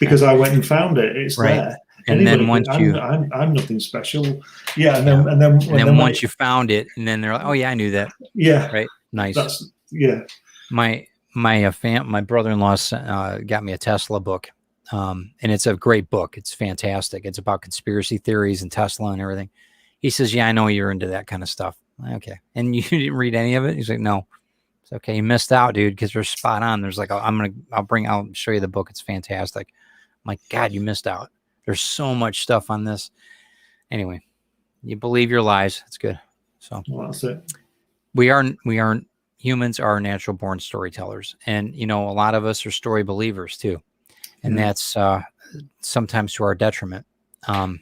because I went and found it. It's right. there. And anybody, then once I'm nothing special. Yeah, and then once you found it, and then they're like, oh yeah, I knew that. Yeah, right. Nice. That's My brother-in-law got me a Tesla book, and it's a great book. It's fantastic. It's about conspiracy theories and Tesla and everything. He says, "Yeah, I know you're into that kind of stuff." Okay, and you didn't read any of it? He's like, "No." It's okay. You missed out, dude, because they're spot on. There's like, I'll show you the book. It's fantastic. I'm like, God, you missed out. There's so much stuff on this. Anyway, you believe your lies. It's good. So that's it. Humans are natural born storytellers. And, you know, a lot of us are story believers too. And that's sometimes to our detriment. But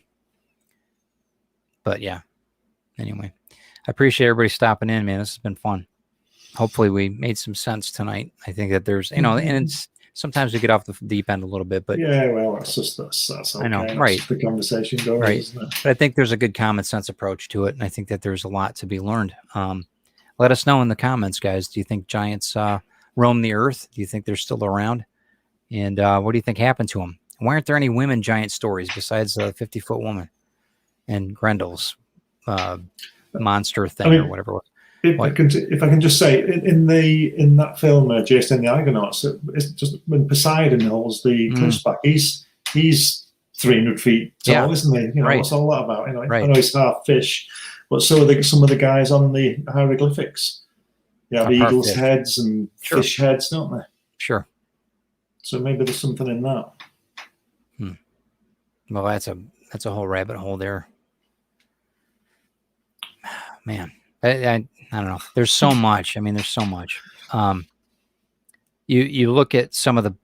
yeah, anyway, I appreciate everybody stopping in, man. This has been fun. Hopefully we made some sense tonight. I think that there's, you know, and it's, sometimes we get off the deep end a little bit, but yeah, well, that's okay. I know, that's right? The conversation goes, right? Isn't it? But I think there's a good common sense approach to it, and I think that there's a lot to be learned. Let us know in the comments, guys. Do you think giants roam the earth? Do you think they're still around? And what do you think happened to them? Why aren't there any women giant stories besides the 50-foot woman and Grendel's monster thing or whatever it was? If I can just say, in that film, Jason and the Argonauts, it's just when Poseidon holds the cliffs back, he's 300 feet tall, isn't he? You know, what's all that about? You know, I know he's half fish, but so are some of the guys on the hieroglyphics. They have eagles' heads and fish heads, don't they? Sure. So maybe there's something in that. Well, that's a whole rabbit hole there, man. I don't know. There's so much. I mean, there's so much. You look at some of the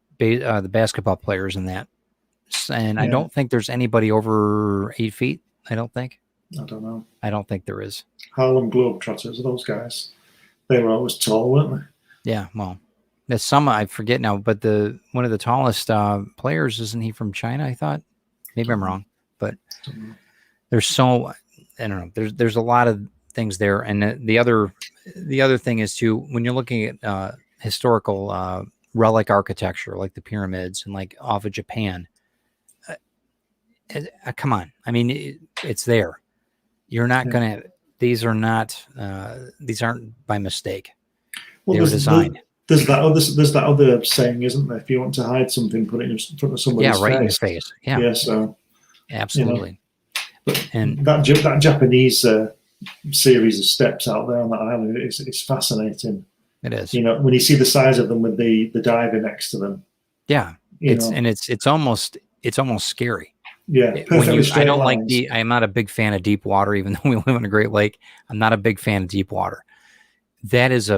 basketball players in that, and I don't think there's anybody over 8 feet. I don't think. I don't know. I don't think there is. Harlem Globetrotters, those guys. They were always tall, weren't they? Yeah. Well, there's some I forget now, but one of the tallest players, isn't he from China? I thought. Maybe I'm wrong, but there's so I don't know. There's a lot of things there, and the other thing is too, when you're looking at historical relic architecture like the pyramids and like off of Japan, come on, I mean it's there. You're not gonna. These aren't by mistake. They were designed. There's that other saying, isn't there? If you want to hide something, put it in front of somebody's face. Yeah, right in your face. Yeah. Yeah. So absolutely. You know, but and that Japanese series of steps out there on that island, it's fascinating. It is. You know, when you see the size of them with the diver next to them. Yeah. It's almost scary. Yeah. I don't like I'm not a big fan of deep water, even though we live on a great lake. I'm not a big fan of deep water. That is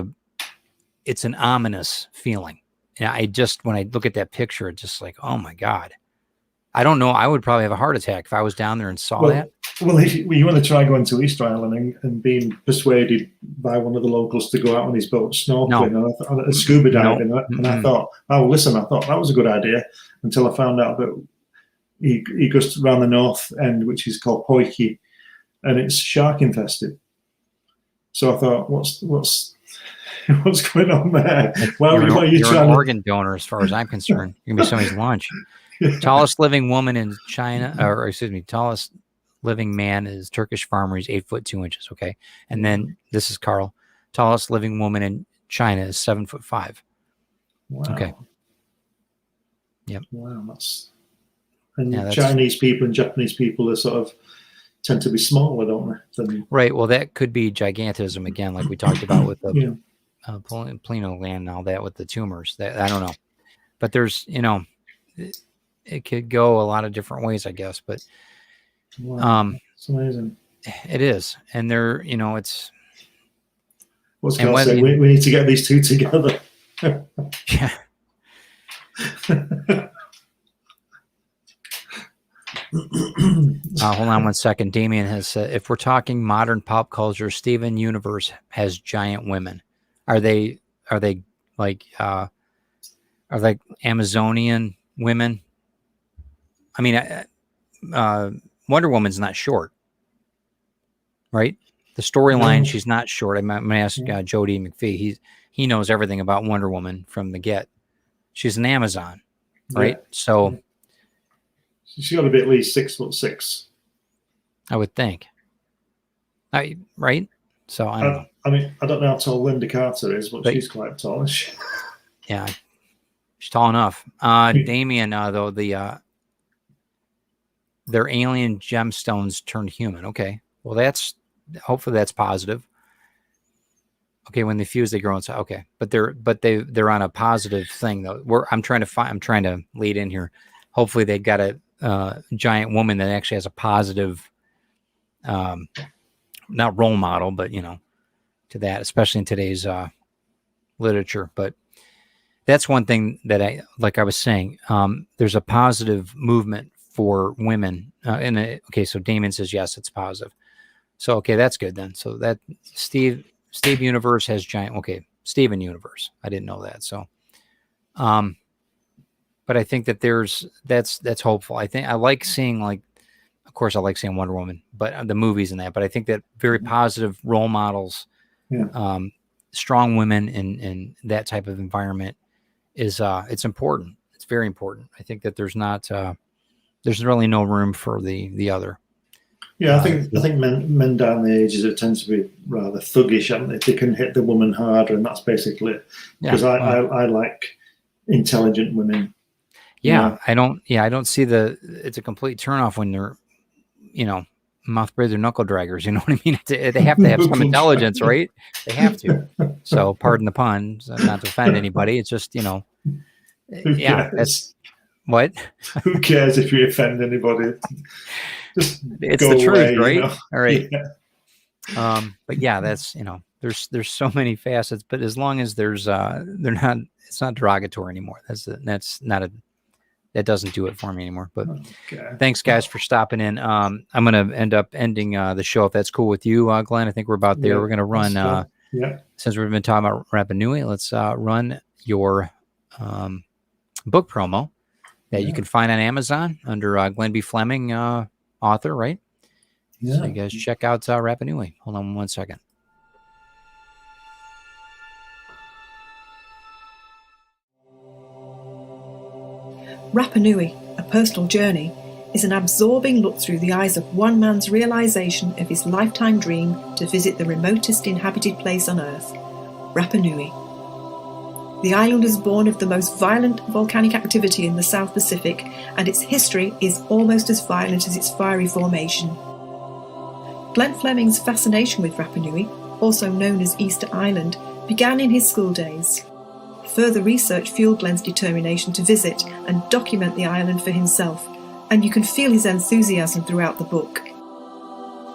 it's an ominous feeling. And when I look at that picture, it's just like, oh my God. I don't know. I would probably have a heart attack if I was down there and saw that. Well, if you want to try going to Easter Island and being persuaded by one of the locals to go out on his boat snorkeling or scuba diving, and I thought, that was a good idea until I found out that he goes around the north end, which is called Poiki, and it's shark infested. So I thought, what's going on there? Well, you're an organ donor, as far as I'm concerned. You're gonna be somebody's lunch. Tallest living woman in China, tallest living man is Turkish farmer. He's 8 foot 2 inches. Okay, and then this is Carl. Tallest living woman in China is 7'5". Wow. Okay. Yep. Wow, Chinese people and Japanese people are sort of tend to be smaller, don't they? Right. Well, that could be gigantism again, like we talked about with the pineal gland and all that with the tumors. That I don't know, but there's it could go a lot of different ways, I guess. But it's amazing. It is, and it's. What's Carl say? We need to get these two together. Yeah. Hold on one second. Damien has said, if we're talking modern pop culture, Steven Universe has giant women. Are they like Amazonian women? I mean, Wonder Woman's not short, right? The storyline, she's not short. I'm going to ask Jody McPhee. He knows everything about Wonder Woman from the get. She's an Amazon, right? Yeah. So she's got to be at least 6'6". I would think. Right? So I don't know. I mean, I don't know how tall Linda Carter is, but she's quite tall. Yeah, she's tall enough. Damien, though, their alien gemstones turned human. Okay, well, hopefully that's positive. Okay, when they fuse, they grow inside. Okay, but they're on a positive thing though. I'm trying to lead in here. Hopefully they got a giant woman that actually has a positive, not role model, but to that, especially in today's literature. But that's one thing that I was saying, there's a positive movement for women. Okay, so Damon says, yes, it's positive. So, okay, that's good then. So that Steve Universe has giant, okay, Steven Universe. I didn't know that. So, but I think that that's hopeful. I think I like seeing, like, of course I like seeing Wonder Woman, but the movies and that, but I think that very positive role models, strong women in that type of environment is, it's important. It's very important. I think that there's really no room for the other. Yeah, I think men down the ages, it tends to be rather thuggish, and they can hit the woman harder, and that's basically it. Because I like intelligent women. Yeah, I don't see it's a complete turnoff when they're, mouth breather knuckle draggers. You know what I mean? They have to have some intelligence, right? They have to. So pardon the pun, not to offend anybody. It's just, that's what. Who cares if you offend anybody? Just it's go the away, truth, right? All right. Yeah. But yeah, that's, there's so many facets, but as long as it's not derogatory anymore. That doesn't do it for me anymore. But thanks, guys, for stopping in. I'm going to end up ending the show, if that's cool with you, Glenn. I think we're about there. We're going to run, since we've been talking about Rapa Nui, let's run your book promo that you can find on Amazon under Glenn B. Fleming, author, right? Yeah. So you guys check out Rapa Nui. Hold on one second. Rapa Nui, A Personal Journey, is an absorbing look through the eyes of one man's realization of his lifetime dream to visit the remotest inhabited place on Earth, Rapa Nui. The island is born of the most violent volcanic activity in the South Pacific, and its history is almost as violent as its fiery formation. Glenn Fleming's fascination with Rapa Nui, also known as Easter Island, began in his school days. Further research fueled Glenn's determination to visit and document the island for himself, and you can feel his enthusiasm throughout the book.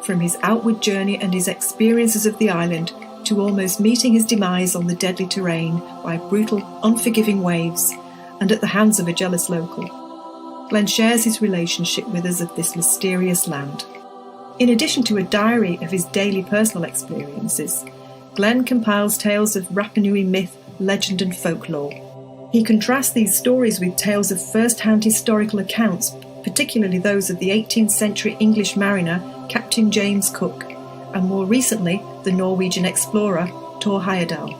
From his outward journey and his experiences of the island, to almost meeting his demise on the deadly terrain by brutal, unforgiving waves, and at the hands of a jealous local, Glenn shares his relationship with us of this mysterious land. In addition to a diary of his daily personal experiences, Glenn compiles tales of Rapa Nui myth, legend and folklore. He contrasts these stories with tales of first-hand historical accounts, particularly those of the 18th century English mariner Captain James Cook, and more recently the Norwegian explorer Thor Heyerdahl.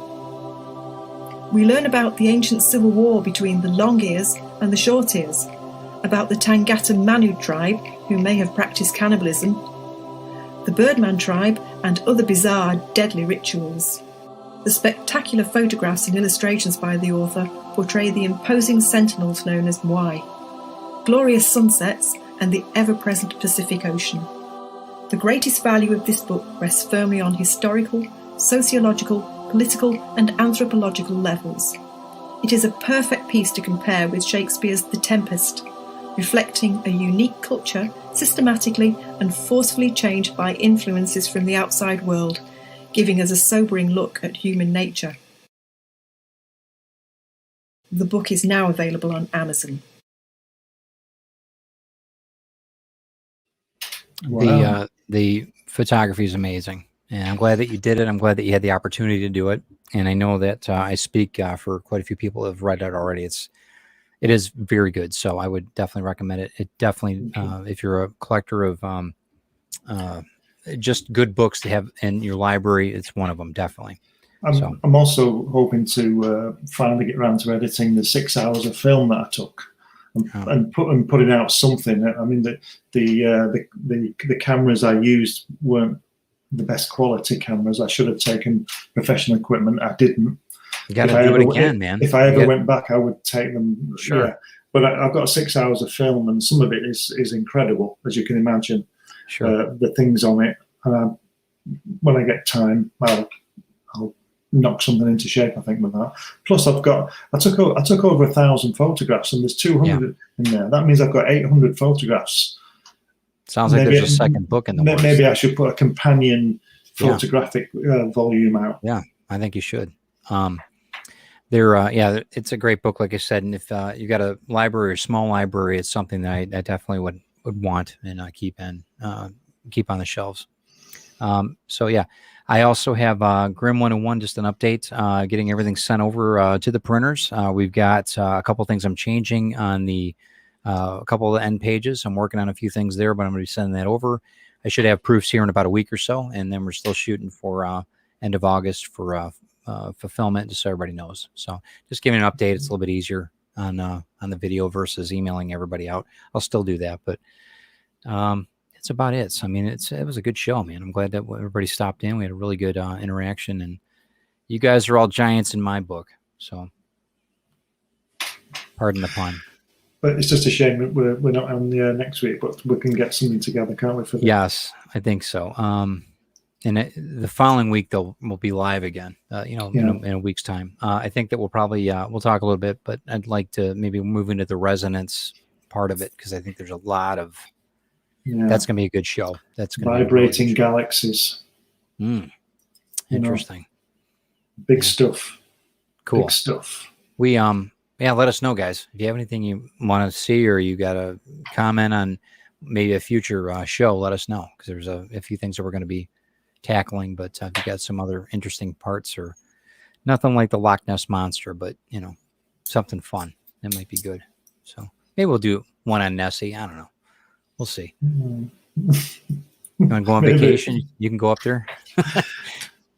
We learn about the ancient civil war between the Long Ears and the Short Ears, about the Tangata Manu tribe, who may have practiced cannibalism, the Birdman tribe, and other bizarre, deadly rituals. The spectacular photographs and illustrations by the author portray the imposing sentinels known as Moai, glorious sunsets, and the ever-present Pacific Ocean. The greatest value of this book rests firmly on historical, sociological, political, and anthropological levels. It is a perfect piece to compare with Shakespeare's The Tempest, reflecting a unique culture systematically and forcefully changed by influences from the outside world, giving us a sobering look at human nature. The book is now available on Amazon. Wow. The photography is amazing, and I'm glad that you did it. I'm glad that you had the opportunity to do it, and I know that I speak for quite a few people who have read it already. It is very good, so I would definitely recommend it. It definitely, if you're a collector of just good books to have in your library, it's one of them, definitely. I'm also hoping to finally get around to editing the 6 hours of film that I took, and putting out something. I mean, the cameras I used weren't the best quality cameras. I should have taken professional equipment. I didn't. You got to do it again, man. If I ever went back, I would take them. Sure. Yeah. But I've got 6 hours of film, and some of it is incredible, as you can imagine. Sure. The things on it. When I get time, I'll knock something into shape, I think, with that. Plus, I took over 1,000 photographs, and there's 200 in there. That means I've got 800 photographs. Sounds like there's a second book in the works. Maybe I should put a companion photographic volume out. Yeah, I think you should. It's a great book, like I said. And if you got a library, a small library, it's something that I definitely would want and keep on the shelves. So yeah, I also have Grim 101, just an update, getting everything sent over to the printers. We've got a couple things I'm changing on a couple of the end pages. I'm working on a few things there, but I'm going to be sending that over. I should have proofs here in about a week or so, and then we're still shooting for end of August for fulfillment, just so everybody knows. So just giving an update. It's a little bit easier on the video versus emailing everybody out. I'll still do that, but that's about it. So, I mean, it was a good show, man. I'm glad that everybody stopped in. We had a really good interaction, and you guys are all giants in my book. So, pardon the pun. But it's just a shame that we're not on the next week, but we can get something together, can't we? Yes, I think so. And the following week we'll be live again. In a week's time. I think that we'll probably we'll talk a little bit, but I'd like to maybe move into the resonance part of it, because I think there's a lot of that's going to be a good show. That's going to vibrating be galaxies. Interesting. Big stuff. Cool. Big stuff. We let us know, guys, if you have anything you want to see, or you got a comment on maybe a future show. Let us know, because there's a few things that we're going to be tackling, but if you got some other interesting parts, or nothing like the Loch Ness Monster, but something fun, that might be good. So maybe we'll do one on Nessie. I don't know. We'll see. You want to go on vacation? You can go up there.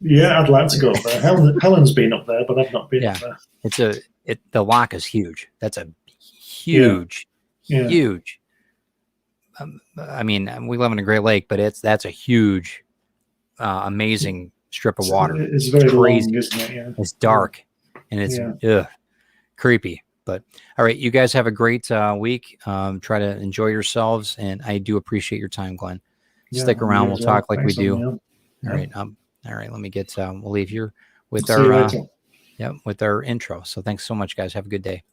Yeah, I'd like to go up there. Helen's been up there, but I've not been up there. The loch is huge. That's a huge. I mean, we live in a Great Lake, but that's a huge, amazing strip of water. It's very crazy, long, isn't it? Yeah. It's dark, and it's creepy. But all right, you guys have a great week. Try to enjoy yourselves, and I do appreciate your time, Glenn. Stick around. We'll talk like we do. All right. All right. Let me get. We'll leave here with our with our intro. So thanks so much, guys. Have a good day.